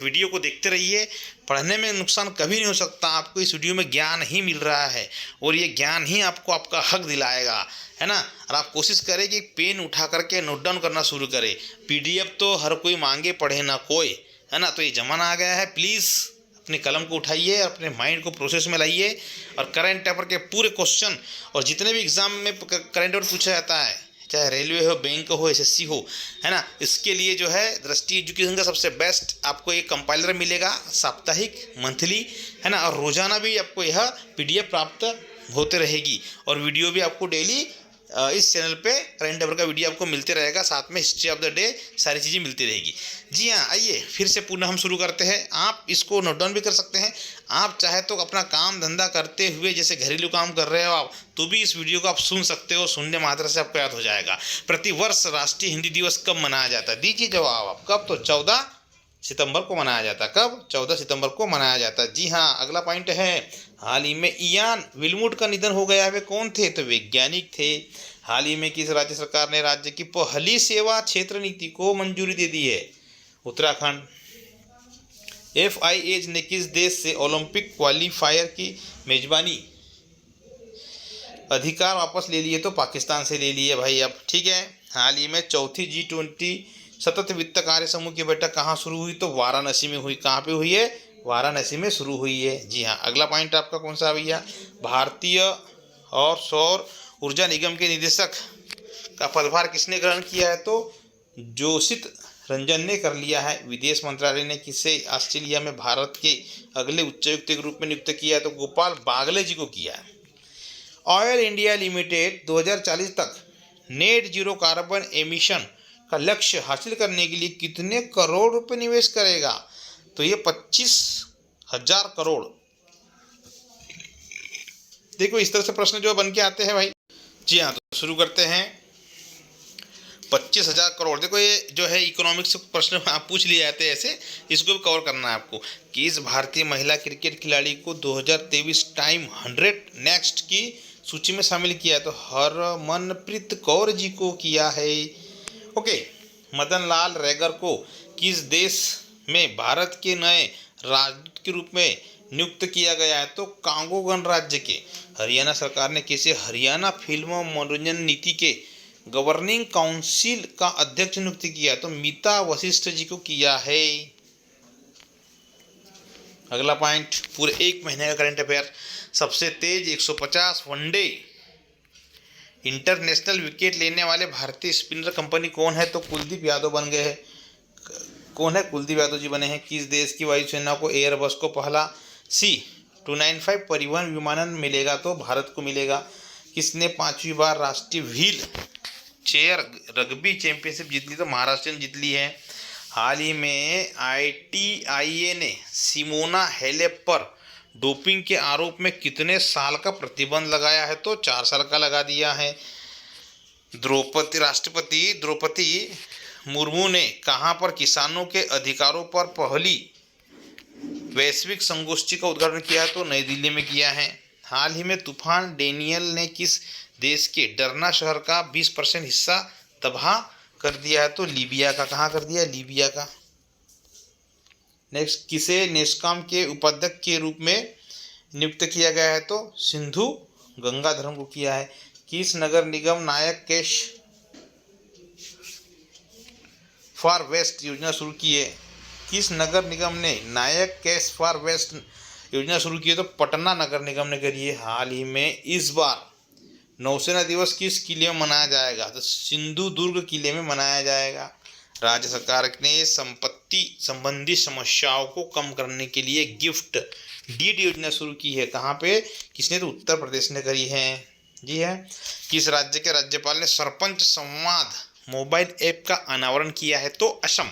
Speaker 1: वीडियो को देखते रहिए। पढ़ने में नुकसान कभी नहीं हो सकता। आपको इस वीडियो में ज्ञान ही मिल रहा है और ये ज्ञान ही आपको आपका हक दिलाएगा, है ना। और आप कोशिश करें कि पेन उठा करके नोट डाउन करना शुरू करें। पीडीएफ तो हर कोई मांगे, पढ़े ना कोई, है ना। तो ये ज़माना आ गया है। प्लीज़ अपने कलम को उठाइए, अपने माइंड को प्रोसेस में लाइए और करंट अफेयर के पूरे क्वेश्चन और जितने भी एग्जाम में करंट अफेयर पूछा जाता है, चाहे रेलवे हो, बैंक हो, एसएससी हो, है ना, इसके लिए जो है दृष्टि एजुकेशन का सबसे बेस्ट आपको एक कंपाइलर मिलेगा, साप्ताहिक, मंथली, है ना। और रोजाना भी आपको यह पीडीएफ प्राप्त होते रहेगी और वीडियो भी आपको डेली इस चैनल पे करंट अफेयर का वीडियो आपको मिलते रहेगा। साथ में हिस्ट्री ऑफ द डे सारी चीज़ें मिलती रहेगी। जी हाँ, आइए फिर से पुनः हम शुरू करते हैं। आप इसको नोट डाउन भी कर सकते हैं। आप चाहे तो अपना काम धंधा करते हुए, जैसे घरेलू काम कर रहे हो आप, तो भी इस वीडियो को आप सुन सकते हो। सुनने मात्र से आपको याद हो जाएगा। प्रतिवर्ष राष्ट्रीय हिंदी दिवस कब मनाया जाता है? दीजिए जवाब आप। कब? तो 14 सितंबर को मनाया जाता है। कब? 14 सितंबर को मनाया जाता है। जी हाँ, अगला पॉइंट है, हाल ही में इयान विल्मूड का निधन हो गया है। वे कौन थे? तो वैज्ञानिक थे। हाल ही में किस राज्य सरकार ने राज्य की पहली सेवा क्षेत्र नीति को मंजूरी दे दी है? उत्तराखंड। FIH ने किस देश से ओलंपिक क्वालिफायर की मेजबानी अधिकार वापस ले लिए? तो पाकिस्तान से ले लिए भाई अब, ठीक है। हाल ही में चौथी G20 सतत वित्त कार्य समूह की बैठक कहाँ शुरू हुई? तो वाराणसी में हुई। कहाँ पे हुई है? वाराणसी में शुरू हुई है। जी हाँ, अगला पॉइंट आपका कौन सा भैया? भारतीय और सौर ऊर्जा निगम के निदेशक का पदभार किसने ग्रहण किया है? तो जोशित रंजन ने कर लिया है। विदेश मंत्रालय ने किसे ऑस्ट्रेलिया में भारत के अगले उच्चायुक्त के रूप में नियुक्त किया है? तो गोपाल बागले जी को किया है। ऑयल इंडिया लिमिटेड 2040 तक नेट जीरो कार्बन एमिशन का लक्ष्य हासिल करने के लिए कितने करोड़ रुपए निवेश करेगा? तो ये 25,000 करोड़। देखो इस तरह से प्रश्न जो बन के आते हैं भाई। जी हाँ, तो शुरू करते हैं। 25,000 करोड़। देखो ये जो है इकोनॉमिक्स प्रश्न आप पूछ लिए जाते हैं ऐसे, इसको भी कवर करना है आपको। कि इस भारतीय महिला क्रिकेट खिलाड़ी को 2023 टाइम 100 नेक्स्ट की सूची में शामिल किया, तो हरमनप्रीत कौर जी को किया है। ओके। मदन लाल रैगर को किस देश में भारत के नए राजदूत के रूप में नियुक्त किया गया है? तो कांगो गणराज्य के। हरियाणा सरकार ने किसे हरियाणा फिल्म और मनोरंजन नीति के गवर्निंग काउंसिल का अध्यक्ष नियुक्त किया? तो मीता वशिष्ठ जी को किया है। अगला पॉइंट, पूरे एक महीने का करंट अफेयर। सबसे तेज 150 वनडे इंटरनेशनल विकेट लेने वाले भारतीय स्पिनर कंपनी कौन है? तो कुलदीप यादव बन गए हैं। कौन है? कुलदीप यादव जी बने हैं। किस देश की वायुसेना को एयरबस को पहला C295 परिवहन विमानन मिलेगा? तो भारत को मिलेगा। किसने 5वीं बार राष्ट्रीय व्हील चेयर रग्बी चैंपियनशिप जीत ली? तो महाराष्ट्र ने जीत ली है। हाल ही में ITIA ने सिमोना हेलेप पर डोपिंग के आरोप में कितने साल का प्रतिबंध लगाया है? तो 4 साल का लगा दिया है। राष्ट्रपति द्रौपदी मुर्मू ने कहाँ पर किसानों के अधिकारों पर पहली वैश्विक संगोष्ठी का उद्घाटन किया? तो नई दिल्ली में किया है। हाल ही में तूफान डेनियल ने किस देश के डरना शहर का 20% हिस्सा तबाह कर दिया है? तो लीबिया का। कहाँ कर दिया? लीबिया का। नेक्स्ट, किसे नेस्कॉम के उपाध्यक्ष के रूप में नियुक्त किया गया है? तो सिंधु गंगाधरम को किया है। किस नगर निगम नायक कैश फॉर वेस्ट योजना शुरू की है? किस नगर निगम ने नायक कैश फॉर वेस्ट योजना शुरू की है? तो पटना नगर निगम ने करी है। हाल ही में इस बार नौसेना दिवस किस किले में मनाया जाएगा? तो सिंधु दुर्ग किले में मनाया जाएगा। राज्य सरकार ने संपत्ति संबंधी समस्याओं को कम करने के लिए गिफ्ट डीड योजना शुरू की है। कहाँ पे? किसने? तो उत्तर प्रदेश ने करी है। जी है। किस राज्य के राज्यपाल ने सरपंच संवाद मोबाइल ऐप का अनावरण किया है? तो असम।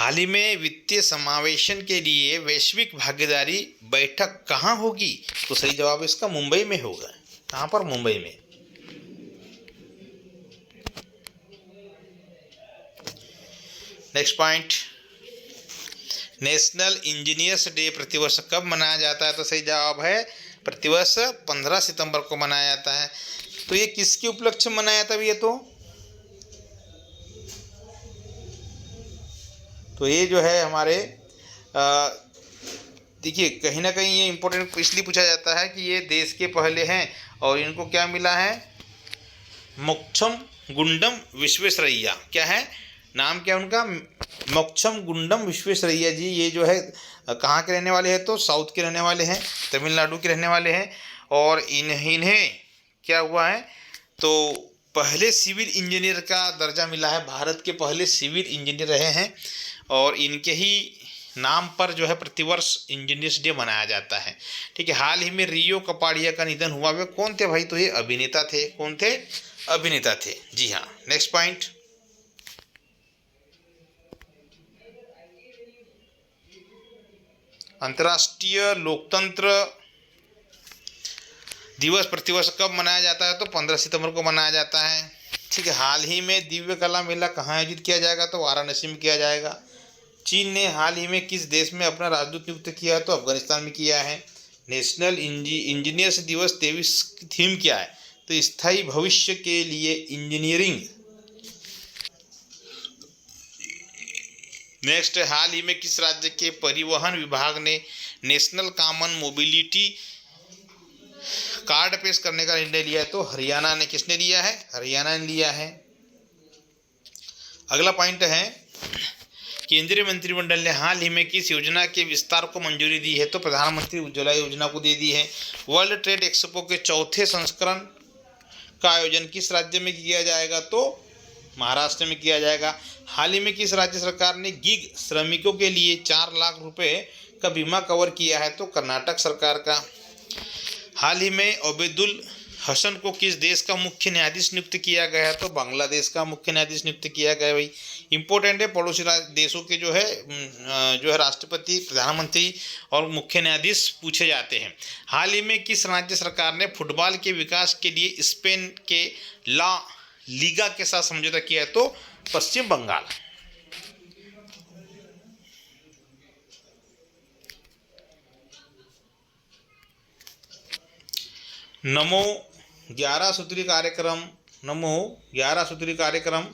Speaker 1: हाल ही में वित्तीय समावेशन के लिए वैश्विक भागीदारी बैठक कहाँ होगी? तो सही जवाब इसका मुंबई में होगा। कहाँ पर? मुंबई में। Next point, national engineers day प्रतिवर्ष कब मनाया जाता है? तो सही जवाब है प्रतिवर्ष 15 सितंबर को मनाया जाता है। तो ये किसके उपलक्ष्य में मनाया जाता है? तो ये जो है हमारे देखिए कहीं ना कहीं ये इम्पोर्टेंट इसलिए पूछा जाता है कि ये देश के पहले हैं और इनको क्या मिला है? मोक्षम गुंडम विश्वेश्वरैया। क्या है नाम? क्या उनका? मोक्षम गुंडम विश्वेश्वरैया जी। ये जो है कहाँ के रहने वाले हैं? तो साउथ के रहने वाले हैं, तमिलनाडु के रहने वाले हैं। और इन्हें क्या हुआ है? तो पहले सिविल इंजीनियर का दर्जा मिला है, भारत के पहले सिविल इंजीनियर रहे हैं और इनके ही नाम पर जो है प्रतिवर्ष इंजीनियर्स डे मनाया जाता है। ठीक है। हाल ही में रियो कपाड़िया का निधन हुआ। वे कौन थे भाई? तो ये अभिनेता थे। कौन थे? अभिनेता थे। जी हाँ। नेक्स्ट पॉइंट, अंतर्राष्ट्रीय लोकतंत्र दिवस प्रतिवर्ष कब मनाया जाता है? तो 15 सितंबर को मनाया जाता है। ठीक है। हाल ही में दिव्य कला मेला कहाँ आयोजित किया जाएगा? तो वाराणसी में किया जाएगा। चीन ने हाल ही में किस देश में अपना राजदूत नियुक्त किया है? तो अफगानिस्तान में किया है। नेशनल इंजीनियर्स दिवस 23 की थीम क्या है? तो स्थायी भविष्य के लिए इंजीनियरिंग। नेक्स्ट, हाल ही में किस राज्य के परिवहन विभाग ने नेशनल कॉमन मोबिलिटी कार्ड पेश करने का निर्णय लिया है? तो हरियाणा ने। किसने लिया है? हरियाणा ने लिया है। अगला पॉइंट है, केंद्रीय मंत्रिमंडल ने हाल ही में किस योजना के विस्तार को मंजूरी दी है? तो प्रधानमंत्री उज्ज्वला योजना को दे दी है। वर्ल्ड ट्रेड एक्सपो के चौथे संस्करण का आयोजन किस राज्य में किया जाएगा? तो महाराष्ट्र में किया जाएगा। हाल ही में किस राज्य सरकार ने गिग श्रमिकों के लिए 4 लाख रुपए का बीमा कवर किया है? तो कर्नाटक सरकार का। हाल ही में ओबेदुल हसन को किस देश का मुख्य न्यायाधीश नियुक्त किया गया है? तो बांग्लादेश का मुख्य न्यायाधीश नियुक्त किया गया है। भाई इंपॉर्टेंट है, पड़ोसी देशों के जो है राष्ट्रपति, प्रधानमंत्री और मुख्य न्यायाधीश पूछे जाते हैं। हाल ही में किस राज्य सरकार ने फुटबॉल के विकास के लिए स्पेन के ला लीगा के साथ समझौता किया है? तो पश्चिम बंगाल। नमो 11 सूत्री कार्यक्रम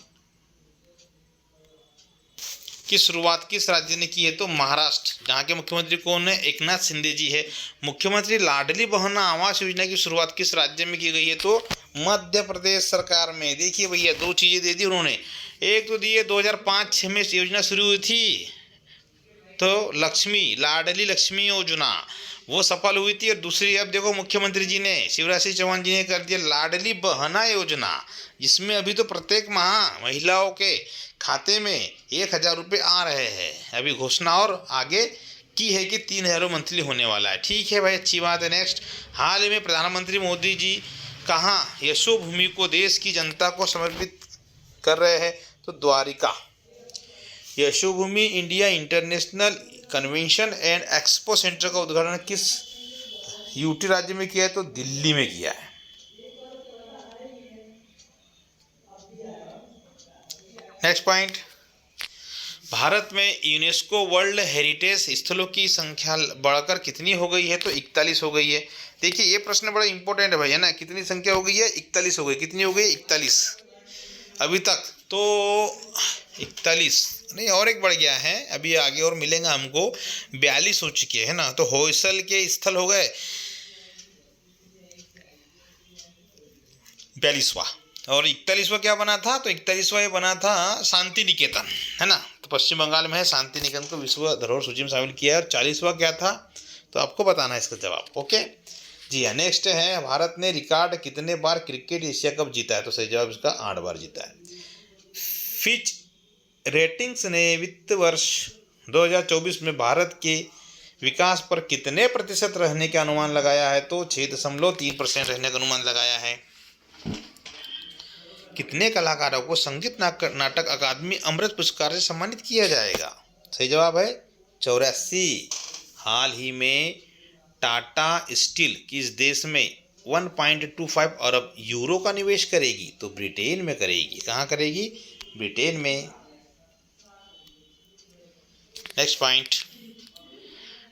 Speaker 1: की शुरुआत किस राज्य ने की है? तो महाराष्ट्र, जहाँ के मुख्यमंत्री कौन है? एकनाथ शिंदे जी है। मुख्यमंत्री लाडली बहन आवास योजना की शुरुआत किस राज्य में की गई है? तो मध्य प्रदेश सरकार में। देखिए भैया 2 चीज़ें दे दी उन्होंने। एक तो दिए 2005-06 में योजना शुरू हुई थी, तो लाडली लक्ष्मी योजना वो सफल हुई थी। और दूसरी अब देखो मुख्यमंत्री जी ने, शिवराज सिंह चौहान जी ने कर दिया लाडली बहना योजना, जिसमें अभी तो प्रत्येक माह महिलाओं के खाते में 1000 रुपये आ रहे हैं। अभी घोषणा और आगे की है कि 3000 मंथली होने वाला है। ठीक है भाई, अच्छी बात है। नेक्स्ट, हाल ही में प्रधानमंत्री मोदी जी कहाँ यशोभूमि को देश की जनता को समर्पित कर रहे हैं? तो Dwarka. Yashobhoomi India International Convention and Expo Centre का उद्घाटन किस यूटी राज्य में किया है? तो दिल्ली में किया है। नेक्स्ट पॉइंट, भारत में यूनेस्को वर्ल्ड हेरिटेज स्थलों की संख्या बढ़कर कितनी हो गई है? तो 41 हो गई है। देखिए ये प्रश्न बड़ा इंपॉर्टेंट है भाई, है ना। कितनी संख्या हो गई है? 41 हो गई। कितनी हो गई? 41 अभी तक। तो 41 नहीं, और एक बढ़ गया है अभी, आगे और मिलेगा हमको। 42 हो चुके हैं ना। तो होयसल के स्थल हो गए 42वां, और 41वां क्या बना था? तो 41वां ये बना था शांति निकेतन, है ना। तो पश्चिम बंगाल में है। शांति निकेतन को विश्व धरोहर सूची में शामिल किया है। और 40वां क्या था? तो आपको बताना है इसका जवाब। ओके जी हाँ। नेक्स्ट है, भारत ने रिकॉर्ड कितने बार क्रिकेट एशिया कप जीता है? तो सही जवाब इसका 8 बार जीता है। फिच रेटिंग्स ने वित्त वर्ष 2024 में भारत के विकास पर कितने प्रतिशत रहने का अनुमान लगाया है? तो 6.3% रहने का अनुमान लगाया है। कितने कलाकारों को संगीत नाटक अकादमी अमृत पुरस्कार से सम्मानित किया जाएगा? सही जवाब है 84। हाल ही में टाटा स्टील किस देश में 1.25 अरब यूरो का निवेश करेगी? तो ब्रिटेन में करेगी। कहाँ करेगी? ब्रिटेन में। नेक्स्ट पॉइंट,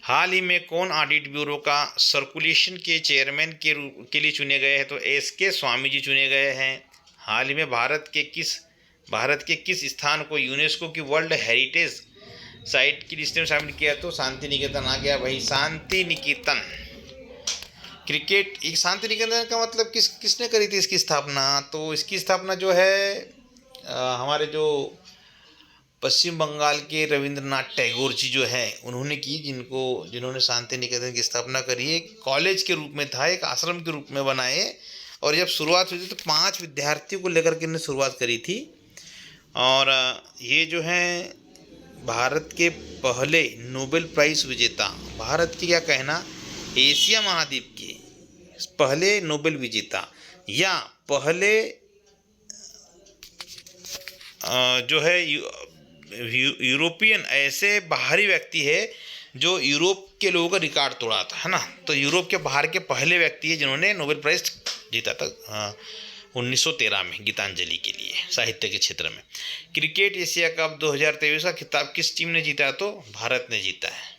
Speaker 1: हाल ही में कौन ऑडिट ब्यूरो का सर्कुलेशन के चेयरमैन के लिए चुने गए हैं? तो एस.के. स्वामी जी चुने गए हैं। हाल ही में भारत के किस स्थान को यूनेस्को की वर्ल्ड हेरिटेज साइट की लिस्ट में शामिल किया? तो शांति निकेतन आ गया भाई, शांति निकेतन। क्रिकेट, एक शांति निकेतन का मतलब किसने करी थी इसकी स्थापना? तो इसकी स्थापना जो है हमारे जो पश्चिम बंगाल के रविंद्रनाथ टैगोर जी जो है उन्होंने की, जिन्होंने शांति निकेतन की स्थापना करी है। कॉलेज के रूप में था, एक आश्रम के रूप में बनाए, और जब शुरुआत हुई थी तो 5 विद्यार्थियों को लेकर के इन्होंने शुरुआत करी थी। और ये जो है भारत के पहले नोबेल प्राइज़ विजेता, भारत की क्या कहना, एशिया महाद्वीप के पहले नोबेल विजेता या पहले जो है यूरोपियन, ऐसे बाहरी व्यक्ति है जो यूरोप के लोगों का रिकॉर्ड तोड़ा था, है ना। तो यूरोप के बाहर के पहले व्यक्ति है जिन्होंने नोबेल प्राइज़ जीता था 1913 में गीतांजलि के लिए, साहित्य के क्षेत्र में। क्रिकेट एशिया कप 2023 का खिताब किस टीम ने जीता? तो भारत ने जीता है।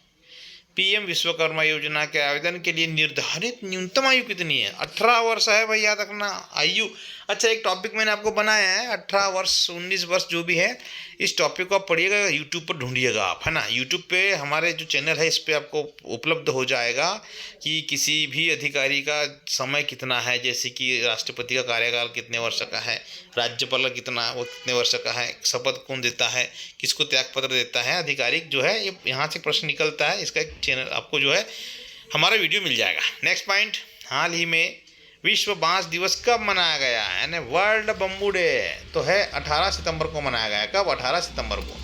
Speaker 1: पीएम विश्वकर्मा योजना के आवेदन के लिए निर्धारित न्यूनतम आयु कितनी है? 18 वर्ष है भाई, याद रखना आयु। अच्छा, एक टॉपिक मैंने आपको बनाया है, 18 वर्ष 19 वर्ष जो भी है, इस टॉपिक को आप पढ़िएगा, यूट्यूब पर ढूंढिएगा आप, है ना। यूट्यूब पे हमारे जो चैनल है इस पर आपको उपलब्ध हो जाएगा कि किसी भी अधिकारी का समय कितना है, जैसे कि राष्ट्रपति का कार्यकाल कितने वर्ष का है, राज्यपाल का कितने वर्ष का है, शपथ कौन देता है, किसको त्यागपत्र देता है, आधिकारिक जो है, ये यहाँ से प्रश्न निकलता है। इसका एक चैनल आपको जो है हमारा वीडियो मिल जाएगा। नेक्स्ट पॉइंट, हाल ही में विश्व बांस दिवस कब मनाया गया है? यानी वर्ल्ड बम्बू डे तो है 18 सितंबर को मनाया गया है। कब? 18 सितंबर को।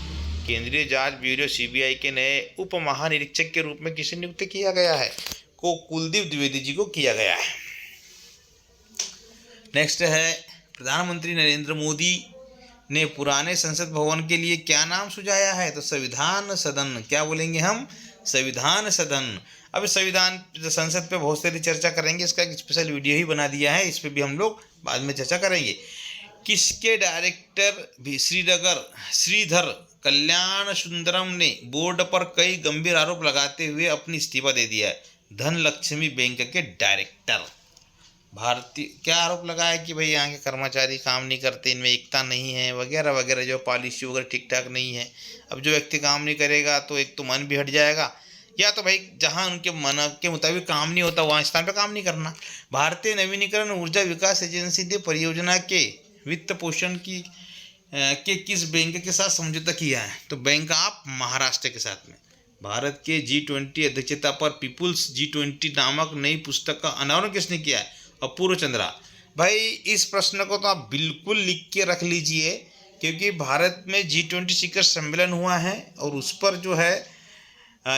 Speaker 1: केंद्रीय जांच ब्यूरो सीबीआई के नए उप महानिरीक्षक के रूप में किसे नियुक्त किया गया है? को कुलदीप द्विवेदी जी को किया गया है। नेक्स्ट है, प्रधानमंत्री नरेंद्र मोदी ने पुराने संसद भवन के लिए क्या नाम सुझाया है? तो संविधान सदन। क्या बोलेंगे हम? संविधान सदन। अब संविधान संसद पे बहुत सारी चर्चा करेंगे, इसका एक स्पेशल वीडियो ही बना दिया है, इस पे भी हम लोग बाद में चर्चा करेंगे। किसके डायरेक्टर भी श्रीधर कल्याण सुंदरम ने बोर्ड पर कई गंभीर आरोप लगाते हुए अपनी इस्तीफा दे दिया है? धनलक्ष्मी बैंक के डायरेक्टर। भारतीय क्या आरोप लगाया कि भाई यहाँ के कर्मचारी काम नहीं करते, इनमें एकता नहीं है, वगैरह वगैरह, जो पॉलिसी वगैरह ठीक ठाक नहीं है। अब जो व्यक्ति काम नहीं करेगा तो एक तो मन भी हट जाएगा, या तो भाई जहाँ उनके मन के मुताबिक काम नहीं होता वहाँ स्थान पर काम नहीं करना। भारतीय नवीनीकरण ऊर्जा विकास एजेंसी ने परियोजना के वित्त पोषण के किस बैंक के साथ समझौता किया है? तो बैंक ऑफ महाराष्ट्र के साथ में। भारत के G20 अध्यक्षता पर पीपुल्स G20 नामक नई पुस्तक का अनावरण किसने किया है? अपूर्व चंद्रा। भाई इस प्रश्न को तो आप बिल्कुल लिख के रख लीजिए, क्योंकि भारत में G20 शिखर सम्मेलन हुआ है और उस पर जो है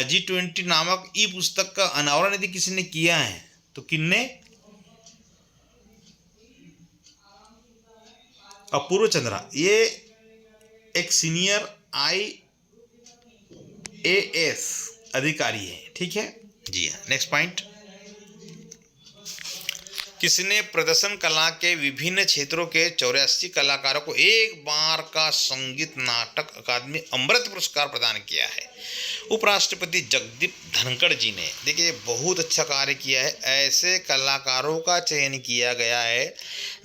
Speaker 1: G20 नामक ई पुस्तक का अनावरण यदि किसी ने किया है तो किसने? अपूर्व चंद्रा। ये एक सीनियर IAS अधिकारी है, ठीक है जी हाँ। नेक्स्ट पॉइंट, किसने प्रदर्शन कला के विभिन्न क्षेत्रों के 84 कलाकारों को एक बार का संगीत नाटक अकादमी अमृत पुरस्कार प्रदान किया है? उपराष्ट्रपति जगदीप धनखड़ जी ने। देखिए बहुत अच्छा कार्य किया है। ऐसे कलाकारों का चयन किया गया है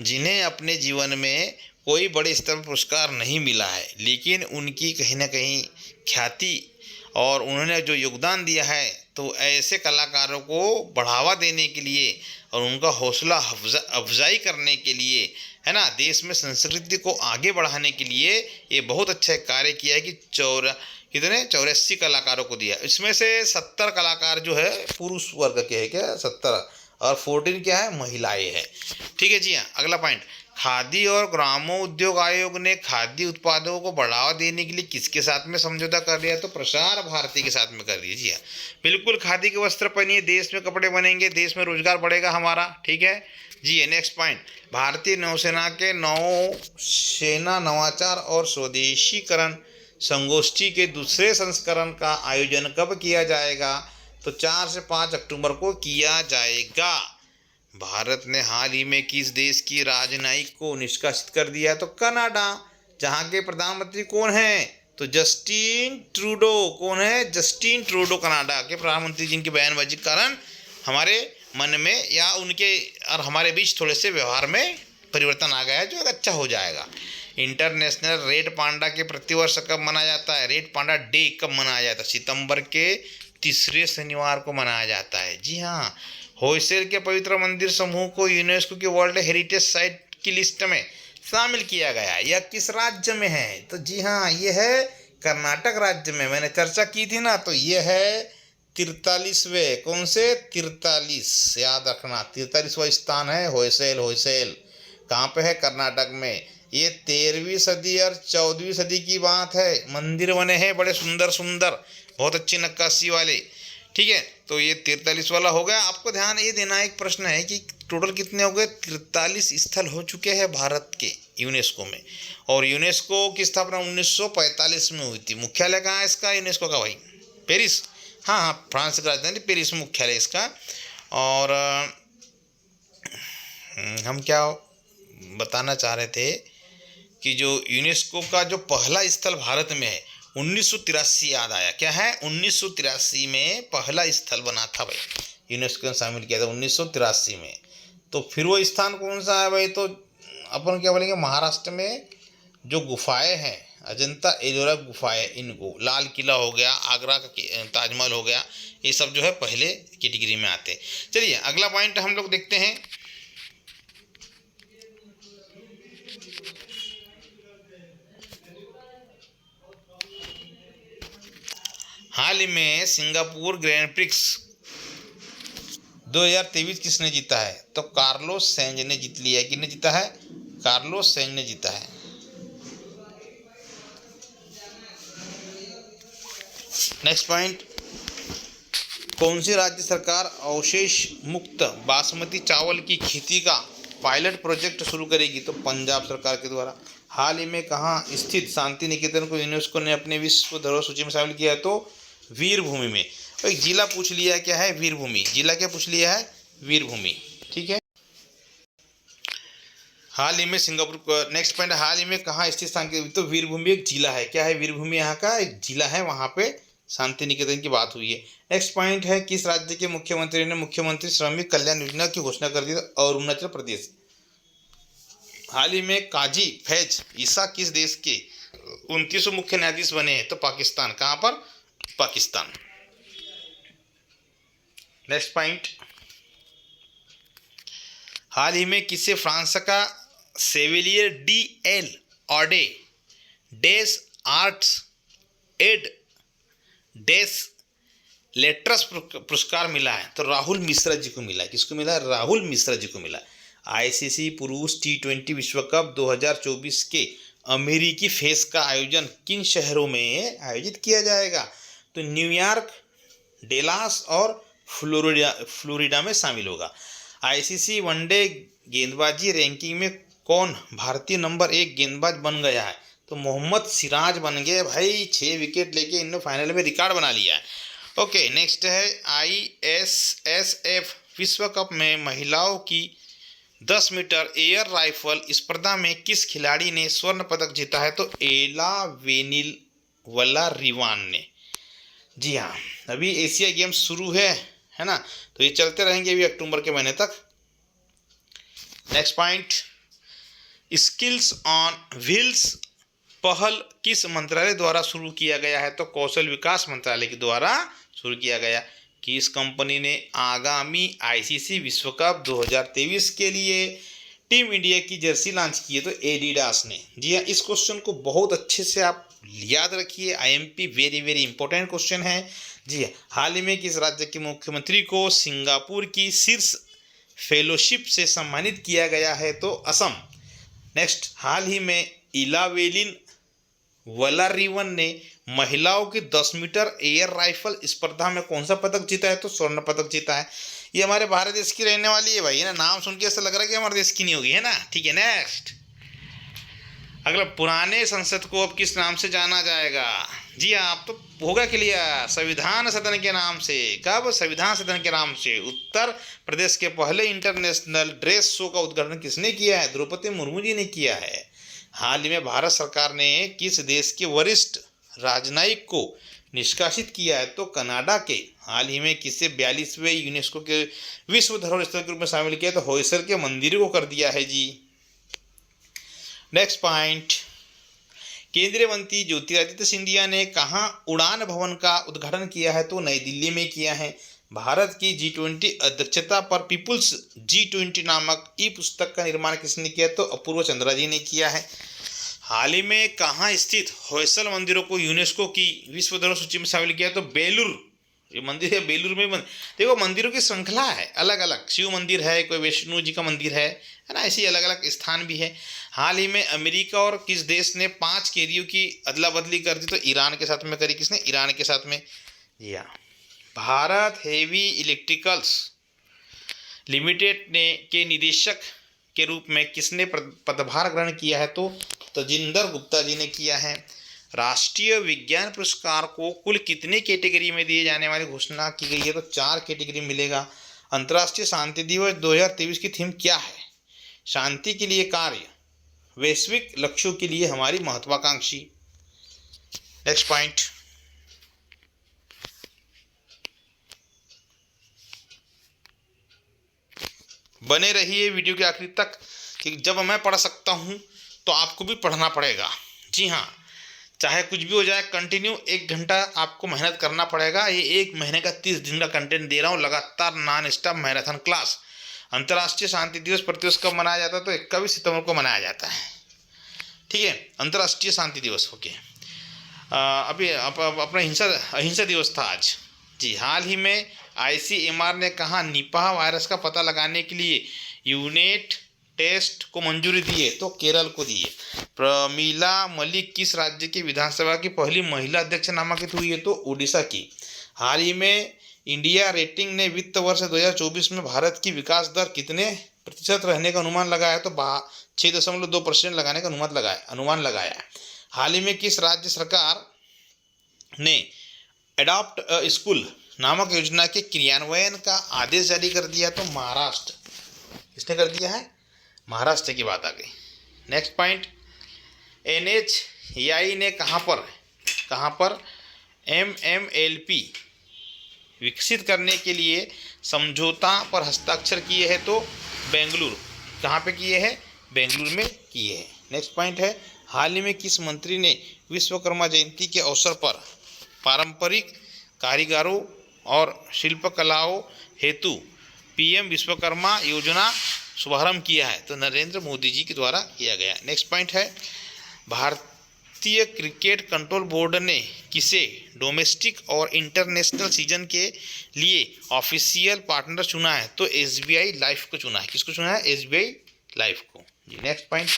Speaker 1: जिन्हें अपने जीवन में कोई बड़े स्तर पर पुरस्कार नहीं मिला है, लेकिन उनकी कहीं ना कहीं ख्याति और उन्होंने जो योगदान दिया है, तो ऐसे कलाकारों को बढ़ावा देने के लिए और उनका हौसला अफजाई करने के लिए, है ना, देश में संस्कृति को आगे बढ़ाने के लिए ये बहुत अच्छा कार्य किया है कि 84 कलाकारों को दिया। इसमें से 70 कलाकार जो है पुरुष वर्ग के हैं, क्या 70, और 14 क्या है? महिलाएं हैं, ठीक है जी हाँ। अगला पॉइंट, खादी और ग्रामोद्योग आयोग ने खाद्य उत्पादों को बढ़ावा देने के लिए किसके साथ में समझौता कर लिया? तो प्रसार भारती के साथ में कर दिया जी हाँ। बिल्कुल खादी के वस्त्र पहनिए, देश में कपड़े बनेंगे, देश में रोजगार बढ़ेगा हमारा, ठीक है जी। नेक्स्ट पॉइंट, भारतीय नौसेना के नौसेना नवाचार और स्वदेशीकरण संगोष्ठी के दूसरे संस्करण का आयोजन कब किया जाएगा? तो 4 से 5 अक्टूबर को किया जाएगा। भारत ने हाल ही में किस देश की राजनयिक को निष्कासित कर दिया? तो कनाडा। जहाँ के प्रधानमंत्री कौन हैं? तो जस्टिन ट्रूडो। कौन है? जस्टिन ट्रूडो, कनाडा के प्रधानमंत्री, जिनकी बयानबाजी के कारण हमारे मन में या उनके और हमारे बीच थोड़े से व्यवहार में परिवर्तन आ गया है, जो अच्छा हो जाएगा। इंटरनेशनल रेड पांडा के प्रतिवर्ष कब मनाया जाता है? रेड पांडा डे कब मनाया जाता है? सितंबर के तीसरे शनिवार को मनाया जाता है। जी हाँ। होयसैल के पवित्र मंदिर समूह को यूनेस्को की वर्ल्ड हेरिटेज साइट की लिस्ट में शामिल किया गया। यह किस राज्य में है? तो जी हाँ, यह है कर्नाटक राज्य में। मैंने चर्चा की थी ना, तो यह है 43वें। कौन से? 43, याद रखना, 43वां स्थान है होयसैल। होयसैल कहाँ पे है? कर्नाटक में। ये 13वीं सदी और 14वीं सदी की बात है। मंदिर बने हैं बड़े सुंदर सुंदर, बहुत अच्छी नक्काशी वाले। ठीक है, तो ये 43 वाला हो गया। आपको ध्यान ये देना, एक प्रश्न है कि टोटल कितने हो गए? 43 स्थल हो चुके हैं भारत के यूनेस्को में। और यूनेस्को की स्थापना 1945 में हुई थी। मुख्यालय कहाँ है इसका, यूनेस्को का भाई? पेरिस। हाँ हाँ, फ्रांस की राजधानी पेरिस में मुख्यालय इसका। और हम क्या बताना चाह रहे थे कि जो यूनेस्को का जो पहला स्थल भारत में है, 1983 याद आया। क्या है? 1983 में पहला स्थल बना था भाई, यूनेस्को ने शामिल किया था 1983 में। तो फिर वो स्थान कौन सा है भाई? तो अपन क्या बोलेंगे, महाराष्ट्र में जो गुफाएं हैं, अजंता एलोरा गुफाएं, इनको, लाल किला हो गया, आगरा का ताजमहल हो गया, ये सब जो है पहले कैटेगरी में आते हैं। चलिए अगला पॉइंट हम लोग देखते हैं। हाल ही में सिंगापुर ग्रैंड प्रिक्स 2023 किसने जीता है? तो कार्लोस सेंज ने जीत लिया है। किसने जीता है? कार्लोस सेंज ने जीता है। नेक्स्ट पॉइंट, कौन सी राज्य सरकार अवशेष मुक्त बासमती चावल की खेती का पायलट प्रोजेक्ट शुरू करेगी? तो पंजाब सरकार के द्वारा। हाल ही में कहाँ स्थित शांति निकेतन को यूनेस्को ने अपने विश्व धरोहर सूची में शामिल किया है? तो वीरभूमि में। एक जिला पूछ लिया है, क्या है? वीरभूमि। जिला क्या पूछ लिया है? वीरभूमि। ठीक है। हाल ही में सिंगापुर। नेक्स्ट पॉइंट, हाल ही में कहाँ स्थित शांति, तो वीरभूमि एक जिला है। क्या है? वीरभूमि यहाँ का एक जिला है, वहाँ पे शांति निकेतन की बात हुई है। नेक्स्ट पॉइंट है, किस राज्य के मुख्यमंत्री ने मुख्यमंत्री श्रमिक कल्याण योजना की घोषणा कर दी? अरुणाचल प्रदेश। हाल ही में काजी फैज ईसा किस देश के 29 मुख्य न्यायाधीश बने हैं? तो पाकिस्तान। कहाँ पर? पाकिस्तान। नेक्स्ट पॉइंट, हाल ही में किसे फ्रांस का सेविलियर डी एल ऑडे डेस आर्ट्स एड डेस लेटरस पुरस्कार मिला है? तो राहुल मिश्रा जी को मिला है। किसको मिला है? राहुल मिश्रा जी को मिला। आईसीसी पुरुष T20 विश्व कप 2024 के अमेरिकी फेस का आयोजन किन शहरों में आयोजित किया जाएगा? तो न्यूयॉर्क, डेलास और फ्लोरिडा में शामिल होगा। आईसीसी वनडे गेंदबाजी रैंकिंग में कौन भारतीय नंबर 1 गेंदबाज बन गया है? तो मोहम्मद सिराज बन गए भाई। 6 विकेट लेके इन्होंने फाइनल में रिकॉर्ड बना लिया है। ओके, नेक्स्ट है ISSF विश्व कप में महिलाओं की 10 मीटर एयर राइफल स्पर्धा में किस खिलाड़ी ने स्वर्ण पदक जीता है? तो एला वेनिलवला रिवान ने। जी हाँ, अभी एशिया गेम्स शुरू है ना, तो ये चलते रहेंगे अभी अक्टूबर के महीने तक। Next point, skills on wheels पहल किस मंत्रालय द्वारा शुरू किया गया है? तो कौशल विकास मंत्रालय के द्वारा शुरू किया गया। किस कंपनी ने आगामी ICC विश्व कप 2023 के लिए टीम इंडिया की जर्सी लॉन्च की है? तो एडिडास ने। जी हाँ, इस क्वेश्चन को बहुत अच्छे से आप याद रखिए, IMP very very important question है। जी हाँ, हाल ही में किस राज्य के मुख्यमंत्री को सिंगापुर की शीर्ष फेलोशिप से सम्मानित किया गया है? तो असम। नेक्स्ट, हाल ही में इलावेलिन वलारिवन ने महिलाओं की 10 मीटर एयर राइफल स्पर्धा में कौन सा पदक जीता है? तो स्वर्ण पदक जीता है। ये हमारे भारत देश की रहने वाली है भाई, है ना। नाम सुन के ऐसा लग रहा है कि हमारे देश की नहीं होगी, है ना। ठीक है, नेक्स्ट, अगला, पुराने संसद को अब किस नाम से जाना जाएगा? जी हाँ, अब तो होगा क्लियर, संविधान सदन के नाम से। कब? संविधान सदन के नाम से। उत्तर प्रदेश के पहले इंटरनेशनल ड्रेस शो का उद्घाटन किसने किया है? द्रौपदी मुर्मू जी ने किया है। हाल ही में भारत सरकार ने किस देश के वरिष्ठ राजनयिक को निष्कासित किया है? तो कनाडा के। हाल ही में किसे 42वें यूनेस्को के विश्व धरोहर स्थल के रूप में शामिल किया? तो होयसर के मंदिर को कर दिया है जी। नेक्स्ट पॉइंट, केंद्रीय मंत्री ज्योतिरादित्य सिंधिया ने कहाँ उड़ान भवन का उद्घाटन किया है? तो नई दिल्ली में किया है। भारत की G20 अध्यक्षता पर पीपुल्स G20 नामक ई पुस्तक का निर्माण किसने किया? तो अपूर्व चंद्रा जी ने किया है। हाल ही में कहाँ स्थित होयसल मंदिरों को यूनेस्को की विश्व धरोहर सूची में शामिल किया? तो बेलूर, ये मंदिर है बेलूर में। देखो, मंदिरों की श्रृंखला है, अलग अलग शिव मंदिर है, कोई वैष्णो जी का मंदिर है ना, ऐसी अलग अलग स्थान भी है। हाल ही में अमेरिका और किस देश ने 5 कैदियों की अदला बदली कर दी? तो ईरान के साथ में करी। किसने? ईरान के साथ में। जी हाँ। भारत हेवी इलेक्ट्रिकल्स लिमिटेड ने के निदेशक के रूप में किसने पदभार ग्रहण किया है? तो तजिंदर गुप्ता जी ने किया है। राष्ट्रीय विज्ञान पुरस्कार को कुल कितनी कैटेगरी में दिए जाने वाली घोषणा की गई है? तो 4 कैटेगरी मिलेगा। अंतर्राष्ट्रीय शांति दिवस 2023 की थीम क्या है? शांति के लिए कार्य, वैश्विक लक्ष्यों के लिए हमारी महत्वाकांक्षी। नेक्स्ट पॉइंट, बने रहिए वीडियो के आखिर तक, कि जब मैं पढ़ सकता हूँ तो आपको भी पढ़ना पड़ेगा। जी हाँ, चाहे कुछ भी हो जाए, कंटिन्यू 1 घंटा आपको मेहनत करना पड़ेगा। ये 1 महीने का 30 दिन का कंटेंट दे रहा हूँ, लगातार नॉन स्टॉप मैराथन क्लास। अंतर्राष्ट्रीय शांति दिवस प्रतिवर्ष कब मनाया जाता है? तो 21 सितंबर को मनाया जाता है। ठीक है, अंतर्राष्ट्रीय शांति दिवस। ओके, अभी अपना अहिंसा दिवस था आज। जी, हाल ही में ICMR ने कहा निपाह वायरस का पता लगाने के लिए यूनिट टेस्ट को मंजूरी दी है? तो केरल को दी है। प्रमीला मलिक किस राज्य की विधानसभा की पहली महिला अध्यक्ष नामांकित हुई है? तो उड़ीसा की। हाल ही में इंडिया रेटिंग ने वित्त वर्ष 2024 में भारत की विकास दर कितने प्रतिशत रहने का अनुमान लगाया? तो 6.2% लगाने का अनुमान लगाया है। हाल ही में किस राज्य सरकार ने एडॉप्ट स्कूल नामक योजना के क्रियान्वयन का आदेश जारी कर दिया? तो महाराष्ट्र। किसने कर दिया है? महाराष्ट्र की बात आ गई। नेक्स्ट पॉइंट, NHAI ने कहाँ पर MMLP विकसित करने के लिए समझौता पर हस्ताक्षर किए हैं? तो बेंगलुरु। कहाँ पे किए हैं? बेंगलुरु में किए हैं। नेक्स्ट पॉइंट है, हाल ही में किस मंत्री ने विश्वकर्मा जयंती के अवसर पर पारंपरिक कारीगरों और शिल्पकलाओं हेतु PM विश्वकर्मा योजना शुभारंभ किया है? तो नरेंद्र मोदी जी के द्वारा किया गया। नेक्स्ट पॉइंट है, भारतीय क्रिकेट कंट्रोल बोर्ड ने किसे डोमेस्टिक और इंटरनेशनल सीजन के लिए ऑफिशियल पार्टनर चुना है? तो SBI लाइफ को चुना है। किसको चुना है? SBI लाइफ को। जी, नेक्स्ट पॉइंट,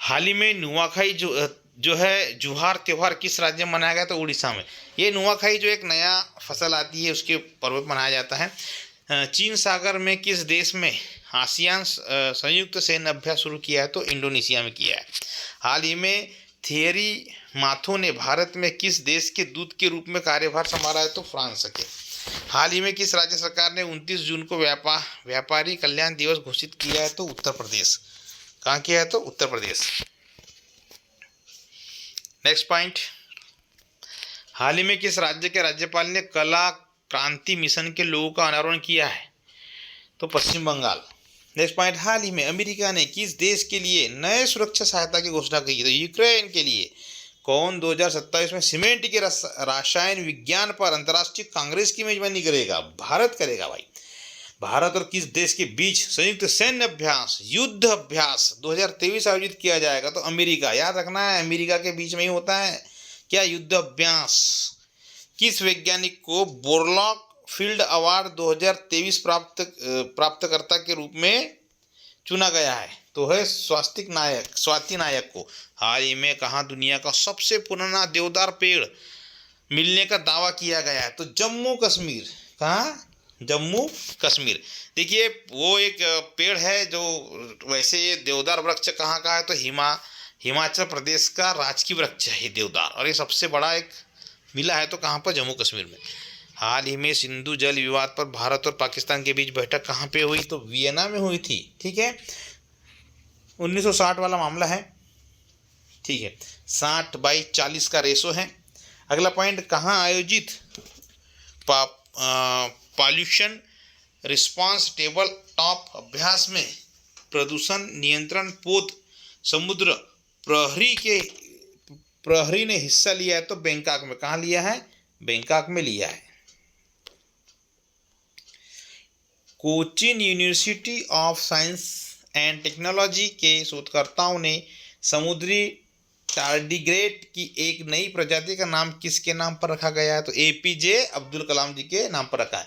Speaker 1: हाल ही में नुआखाई जो है जुहार त्यौहार किस राज्य में मनाया गया? तो उड़ीसा में। ये नुआखाई जो एक नया फसल आती है उसके पर्व मनाया जाता है। चीन सागर में किस देश में आसियान संयुक्त सैन्य अभ्यास शुरू किया है? तो इंडोनेशिया में किया है। हाल ही में थियरी माथो ने भारत में किस देश के दूत के रूप में कार्यभार संभाला है? तो फ्रांस के। हाल ही में किस राज्य सरकार ने 29 जून को व्यापारी कल्याण दिवस घोषित किया है? तो उत्तर प्रदेश। कहाँ किया है? तो उत्तर प्रदेश। नेक्स्ट पॉइंट, हाल ही में किस राज्य के राज्यपाल ने कला क्रांति मिशन के लोगों का अनावरण किया है? तो पश्चिम बंगाल। नेक्स्ट पॉइंट, हाल ही में अमेरिका ने किस देश के लिए नए सुरक्षा सहायता की घोषणा की? तो यूक्रेन के लिए। कौन 2027 में सीमेंट के रसायन विज्ञान पर अंतर्राष्ट्रीय कांग्रेस की मेजबानी करेगा? भारत करेगा भाई। भारत और किस देश के बीच संयुक्त सैन्य अभ्यास युद्ध अभ्यास 2023 आयोजित किया जाएगा? तो अमेरिका। याद रखना है, अमेरिका के बीच में ही होता है क्या युद्ध अभ्यास। किस वैज्ञानिक को बोरलॉग फील्ड अवार्ड 2023 प्राप्तकर्ता के रूप में चुना गया है? तो है स्वाति नायक को। हाल ही में कहाँ दुनिया का सबसे पुराना देवदार पेड़ मिलने का दावा किया गया है? तो जम्मू कश्मीर। कहाँ? जम्मू कश्मीर। देखिए वो एक पेड़ है जो, वैसे ये देवदार वृक्ष कहाँ का है तो हिमाचल प्रदेश का राजकीय वृक्ष है ये देवदार, और ये सबसे बड़ा एक मिला है तो कहाँ पर, जम्मू कश्मीर में। हाल ही में सिंधु जल विवाद पर भारत और पाकिस्तान के बीच बैठक कहाँ पे हुई तो वियना में हुई थी। ठीक है, 1960 वाला मामला है। ठीक है, 60/40 का रेशो है। अगला पॉइंट, कहाँ आयोजित पॉल्यूशन रिस्पांस टेबल टॉप अभ्यास में प्रदूषण नियंत्रण पोत समुद्र प्रहरी ने हिस्सा लिया है तो बैंकॉक में। कहाँ लिया है, बैंकॉक में लिया है। Cochin university of science and technology के शोधकर्ताओं ने समुद्री टार्डिग्रेड की एक नई प्रजाति का नाम किसके नाम पर रखा गया है तो APJ अब्दुल कलाम जी के नाम पर रखा है।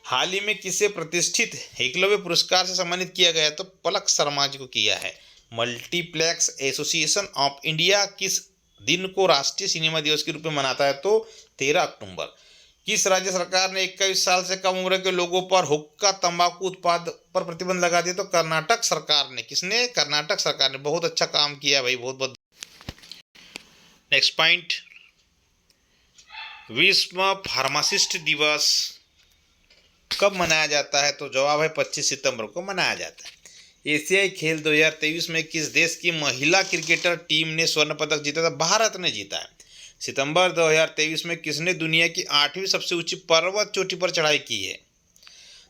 Speaker 1: हाल ही में किसे प्रतिष्ठित एकलव्य पुरस्कार से सम्मानित किया गया तो पलक शर्मा जी को किया है। मल्टीप्लेक्स एसोसिएशन ऑफ इंडिया किस दिन को राष्ट्रीय सिनेमा दिवस के रूप में मनाता है तो 13 अक्टूबर। किस राज्य सरकार ने 21 साल से कम उम्र के लोगों पर हुक्का तंबाकू उत्पाद पर प्रतिबंध लगा दिया तो कर्नाटक सरकार ने। किसने, कर्नाटक सरकार ने। बहुत अच्छा काम किया भाई, बहुत बहुत। नेक्स्ट पॉइंट, विश्व फार्मासिस्ट दिवस कब मनाया जाता है तो जवाब है 25 सितंबर को मनाया जाता है। एशियाई खेल 2023 में किस देश की महिला क्रिकेटर टीम ने स्वर्ण पदक जीता था, भारत ने जीता है। सितंबर 2023 में किसने दुनिया की 8वीं सबसे ऊंची पर्वत चोटी पर चढ़ाई की है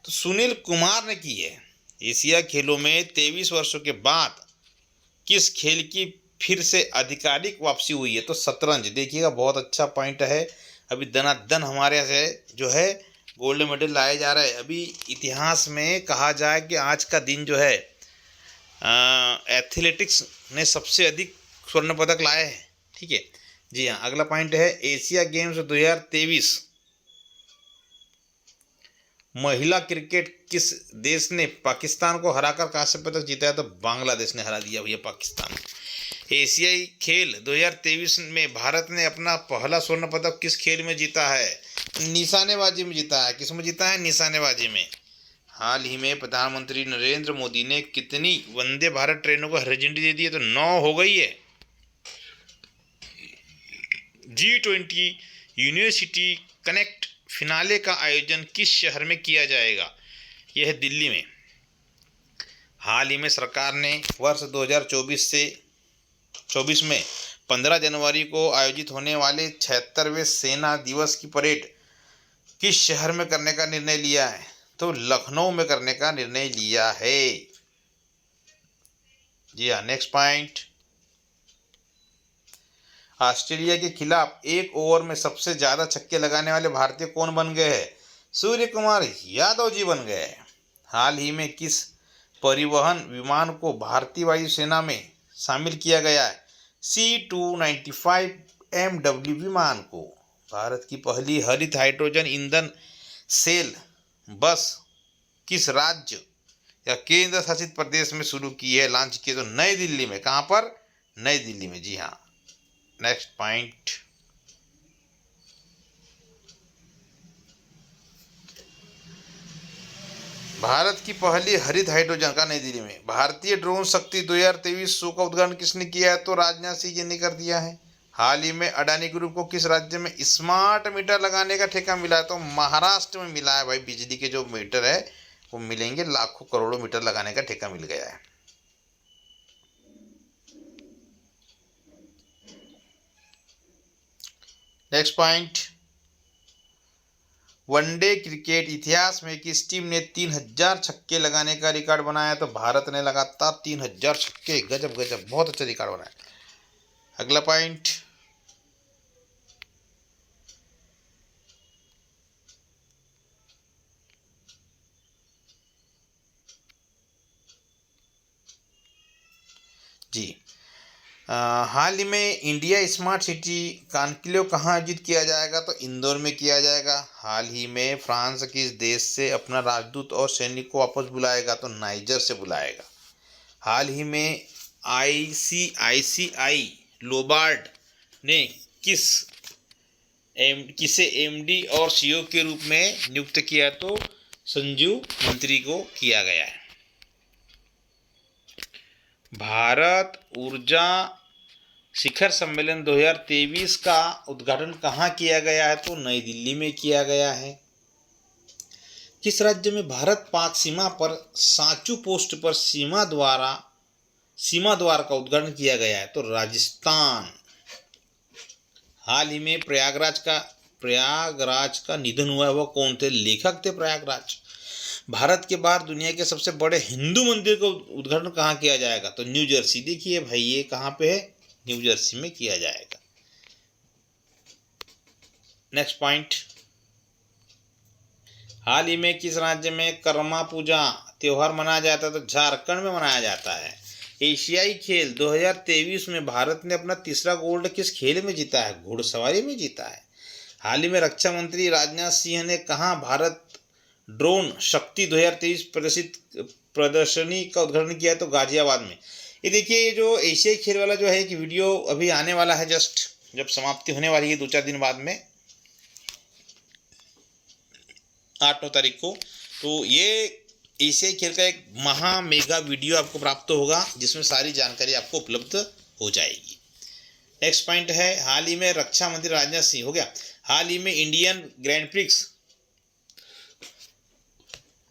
Speaker 1: तो सुनील कुमार ने की है। एशिया खेलों में 23 वर्षों के बाद किस खेल की फिर से आधिकारिक वापसी हुई है तो शतरंज। देखिएगा बहुत अच्छा पॉइंट है। अभी दनादन हमारे यहाँ से जो है गोल्ड मेडल लाए जा रहे हैं। अभी इतिहास में कहा जाए कि आज का दिन जो है एथलेटिक्स ने सबसे अधिक स्वर्ण पदक लाए हैं। ठीक है जी हाँ। अगला पॉइंट है, एशिया गेम्स 2023 महिला क्रिकेट किस देश ने पाकिस्तान को हराकर कांस्य पदक जीता है तो बांग्लादेश ने हरा दिया भैया पाकिस्तान। एशियाई खेल 2023 में भारत ने अपना पहला स्वर्ण पदक किस खेल में जीता है, निशानेबाजी में जीता है। किस में जीता है, निशानेबाजी में। हाल ही में प्रधानमंत्री नरेंद्र मोदी ने कितनी वंदे भारत ट्रेनों को हरी झंडी दे दी है तो 9 हो गई है। G20 यूनिवर्सिटी कनेक्ट फिनाले का आयोजन किस शहर में किया जाएगा, यह है दिल्ली में। हाल ही में सरकार ने वर्ष 2024 में 15 जनवरी को आयोजित होने वाले 76वें सेना दिवस की परेड किस शहर में करने का निर्णय लिया है तो लखनऊ में करने का निर्णय लिया है। जी हाँ। नेक्स्ट पॉइंट, ऑस्ट्रेलिया के खिलाफ एक ओवर में सबसे ज़्यादा छक्के लगाने वाले भारतीय कौन बन गए हैं, सूर्य कुमार यादव जी बन गए। हाल ही में किस परिवहन विमान को भारतीय वायुसेना में शामिल किया गया है, C295 MW विमान को। भारत की पहली हरित हाइड्रोजन ईंधन सेल बस किस राज्य या केंद्र शासित प्रदेश में शुरू की है, लॉन्च की है तो नई दिल्ली में। कहाँ पर, नई दिल्ली में। जी हाँ। नेक्स्ट पॉइंट, भारत की पहली हरित हाइड्रोजन का नई दिल्ली में। भारतीय ड्रोन शक्ति 2023 शो का उद्घाटन किसने किया है तो राजनाथ सिंह जी ने कर दिया है। हाल ही में अडानी ग्रुप को किस राज्य में स्मार्ट मीटर लगाने का ठेका मिला है तो महाराष्ट्र में मिला है भाई। बिजली के जो मीटर है वो मिलेंगे, लाखों करोड़ों मीटर लगाने का ठेका मिल गया है। नेक्स्ट पॉइंट, वनडे क्रिकेट इतिहास में किस टीम ने 3000 छक्के लगाने का रिकॉर्ड बनाया तो भारत ने लगातार 3000 छक्के। गजब गजब, बहुत अच्छा रिकॉर्ड बनाया। अगला पॉइंट, जी हाल ही में इंडिया स्मार्ट सिटी कॉन्क्लेव कहाँ आयोजित किया जाएगा तो इंदौर में किया जाएगा। हाल ही में फ्रांस किस देश से अपना राजदूत और सैनिक को वापस बुलाएगा तो नाइजर से बुलाएगा। हाल ही में ICICI लोबार्ड ने किसे MD और CEO के रूप में नियुक्त किया तो संजीव मंत्री को किया गया है। भारत ऊर्जा शिखर सम्मेलन 2023 का उद्घाटन कहाँ किया गया है? तो नई दिल्ली में किया गया है। किस राज्य में भारत पाक सीमा पर सांचू पोस्ट पर सीमा द्वार का उद्घाटन किया गया है? तो राजस्थान। हाल ही में प्रयागराज का निधन हुआ है, वह कौन थे? लेखक थे प्रयागराज। भारत के बाहर दुनिया के सबसे बड़े हिंदू मंदिर का उद्घाटन कहाँ किया जाएगा? तो न्यू जर्सी। देखिए भाई, ये कहाँ पे है? न्यू जर्सी में किया जाएगा। नेक्स्ट पॉइंट, हाल ही में किस राज्य में कर्मा पूजा त्योहार मनाया जाता है? तो झारखंड में मनाया जाता है। एशियाई खेल 2023 में भारत ने अपना तीसरा गोल्ड किस खेल में जीता है? घुड़सवारी में जीता है। हाल ही में रक्षा मंत्री राजनाथ सिंह ने कहाँ भारत ड्रोन शक्ति 2023 प्रदर्शनी का उद्घाटन किया है? तो गाजियाबाद में। ये देखिए, ये जो एशियाई खेल वाला जो है कि वीडियो अभी आने वाला है, जस्ट जब समाप्ति होने वाली है 2-4 दिन बाद में, 8-9 तारीख को। तो ये एशियाई खेल का एक मेगा वीडियो आपको प्राप्त होगा, जिसमें सारी जानकारी आपको उपलब्ध हो जाएगी। नेक्स्ट पॉइंट है, हाल ही में रक्षा मंत्री राजनाथ सिंह, हो गया। हाल ही में इंडियन ग्रैंड प्रिक्स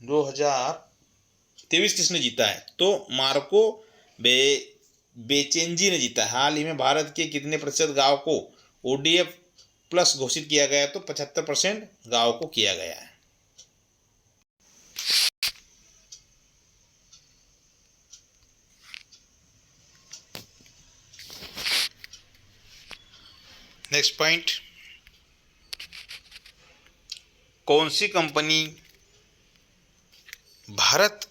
Speaker 1: 2023 किसने जीता है? तो मार्को बेचेंजी ने जीता है। हाल ही में भारत के कितने प्रतिशत गांव को ODF प्लस घोषित किया गया है? तो 75% गांव को किया गया है। नेक्स्ट पॉइंट, कौन सी कंपनी भारत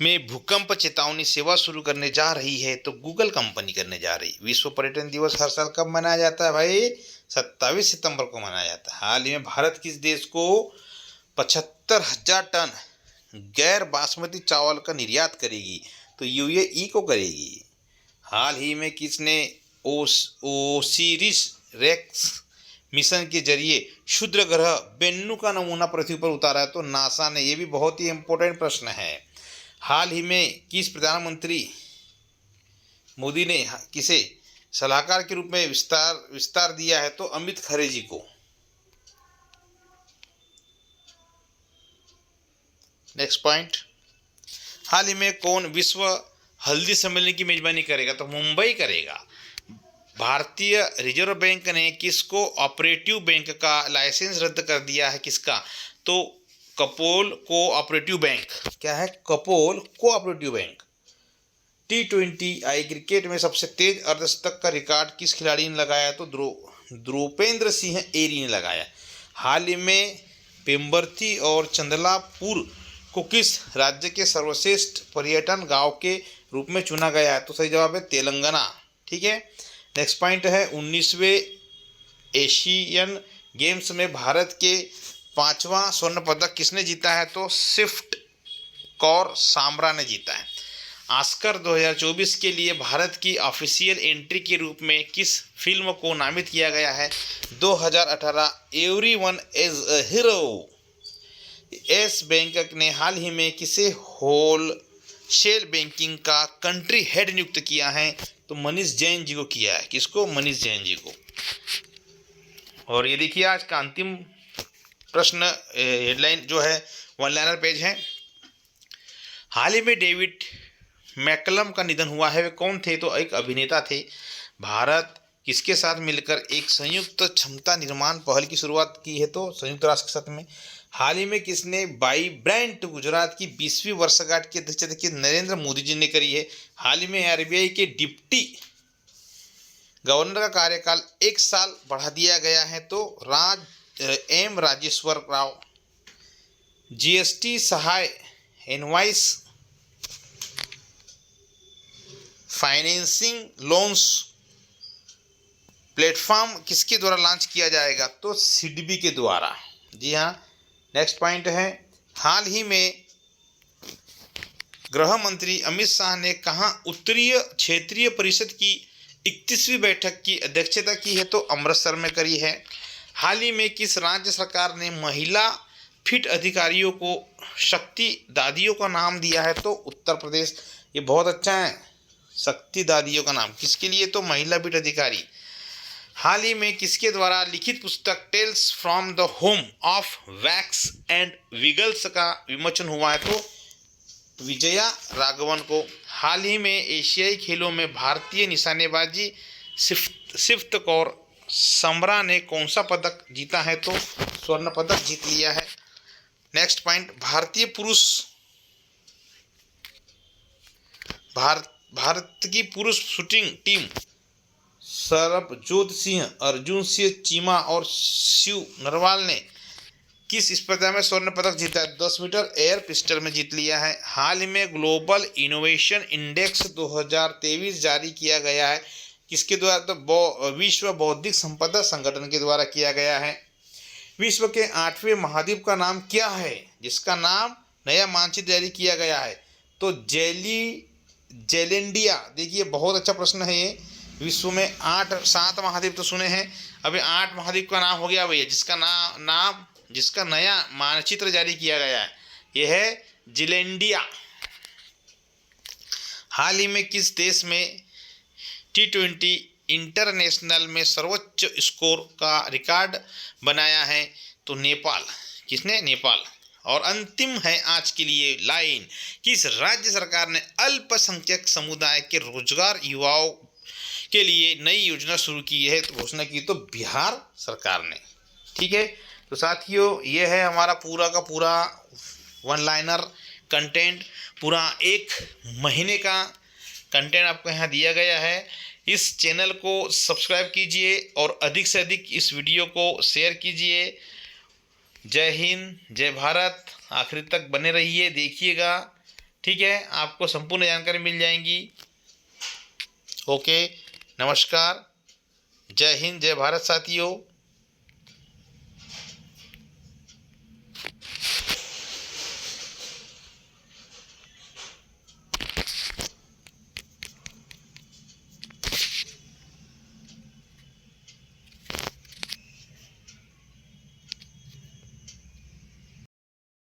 Speaker 1: में भूकंप चेतावनी सेवा शुरू करने जा रही है? तो गूगल कंपनी करने जा रही। विश्व पर्यटन दिवस हर साल कब मनाया जाता है भाई? 27 सितंबर को मनाया जाता है। हाल ही में भारत किस देश को 75,000 टन गैर बासमती चावल का निर्यात करेगी? तो UAE को करेगी। हाल ही में किसने ओसिरिस रेक्स मिशन के जरिए क्षुद्र ग्रह बेन्नू का नमूना पृथ्वी पर उतारा है? तो नासा ने। ये भी बहुत ही इंपॉर्टेंट प्रश्न है। हाल ही में किस प्रधानमंत्री मोदी ने किसे सलाहकार के रूप में विस्तार दिया है? तो अमित खरे जी को। नेक्स्ट पॉइंट, हाल ही में कौन विश्व हल्दी सम्मेलन की मेजबानी करेगा? तो मुंबई करेगा। भारतीय रिजर्व बैंक ने किसको ऑपरेटिव बैंक का लाइसेंस रद्द कर दिया है? किसका? तो कपोल कोऑपरेटिव बैंक। क्या है? कपोल कोऑपरेटिव बैंक। T20I क्रिकेट में सबसे तेज अर्धशतक का रिकॉर्ड किस खिलाड़ी ने लगाया? तो द्रुपेंद्र सिंह एरी ने लगाया। हाल ही में पेम्बरथी और चंदलापुर को किस राज्य के सर्वश्रेष्ठ पर्यटन गांव के रूप में चुना गया है? तो सही जवाब है तेलंगाना। ठीक है। नेक्स्ट पॉइंट है, 19वें एशियन गेम्स में भारत के 5वां स्वर्ण पदक किसने जीता है? तो स्विफ्ट कौर सामरा ने जीता है। ऑस्कर 2024 के लिए भारत की ऑफिशियल एंट्री के रूप में किस फिल्म को नामित किया गया है? 2018 everyone is a hero. S bank ने हाल ही में किसे होलसेल बैंकिंग का कंट्री हेड नियुक्त किया है? तो मनीष जैन जी को किया है। किसको? मनीष जैन जी को। और ये देखिए आज का अंतिम प्रश्न, हेडलाइन जो है 1 लाइनर पेज है। हाल ही में डेविड मैकलम का निधन हुआ है। वे कौन थे? तो एक अभिनेता थे। भारत किसके साथ मिलकर एक संयुक्त क्षमता निर्माण पहल की शुरुआत की है? तो संयुक्त राष्ट्र के साथ में। हाल ही में किसने वाइब्रेंट गुजरात की 20वीं वर्षगांठ की अध्यक्षता? देखिए नरेंद्र मोदी जी ने करी है। हाल ही में RBI के डिप्टी गवर्नर का कार्यकाल 1 साल बढ़ा दिया गया है। तो M राजेश्वर राव। GST सहाय इनवॉइस फाइनेंसिंग लोन्स प्लेटफॉर्म किसके द्वारा लॉन्च किया जाएगा? तो SIDBI के द्वारा। जी हाँ। नेक्स्ट पॉइंट है, हाल ही में गृह मंत्री अमित शाह ने कहाँ उत्तरीय क्षेत्रीय परिषद की 31वीं बैठक की अध्यक्षता की है? तो अमृतसर में करी है। हाल ही में किस राज्य सरकार ने महिला फिट अधिकारियों को शक्ति दादियों का नाम दिया है? तो उत्तर प्रदेश। ये बहुत अच्छा है, शक्ति दादियों का नाम किसके लिए? तो महिला फिट अधिकारी। हाल ही में किसके द्वारा लिखित पुस्तक Tales from the Home of Wax and Wiggles का विमोचन हुआ है? तो विजया राघवन को। हाल ही में एशियाई खेलों में भारतीय निशानेबाजी सिफ्त कौर समरा ने कौन सा पदक जीता है? तो स्वर्ण पदक जीत लिया है। नेक्स्ट पॉइंट, भारत की पुरुष शूटिंग टीम सरबजोत सिंह, अर्जुन सिंह चीमा और शिव नरवाल ने किस स्पर्धा में स्वर्ण पदक जीता है? 10 मीटर एयर पिस्टल में जीत लिया है। हाल ही में ग्लोबल इनोवेशन इंडेक्स 2023 जारी किया गया है, किसके द्वारा? तो विश्व बौद्धिक संपदा संगठन के द्वारा किया गया है। विश्व के 8वें महाद्वीप का नाम क्या है, जिसका नाम नया मानचित्र जारी किया गया है? तो जेलेंडिया। देखिए बहुत अच्छा प्रश्न है ये। विश्व में 7 महाद्वीप तो सुने हैं, अभी 8 महाद्वीप का नाम हो गया भैया, जिसका नया मानचित्र जारी किया गया है, यह है जेलेंडिया। हाल ही में किस देश में T20 इंटरनेशनल में सर्वोच्च स्कोर का रिकॉर्ड बनाया है? तो नेपाल। किसने? नेपाल। और अंतिम है आज के लिए लाइन, किस राज्य सरकार ने अल्पसंख्यक समुदाय के रोजगार युवाओं के लिए नई योजना शुरू की है? तो घोषणा की तो बिहार सरकार ने। ठीक है, तो साथियों ये है हमारा पूरा का पूरा वन लाइनर कंटेंट, पूरा 1 महीने का कंटेंट आपको यहाँ दिया गया है। इस चैनल को सब्सक्राइब कीजिए और अधिक से अधिक इस वीडियो को शेयर कीजिए। जय हिंद, जय भारत। आखिर तक बने रहिए, देखिएगा। ठीक है, आपको संपूर्ण जानकारी मिल जाएंगी। ओके, नमस्कार, जय हिंद, जय भारत साथियों।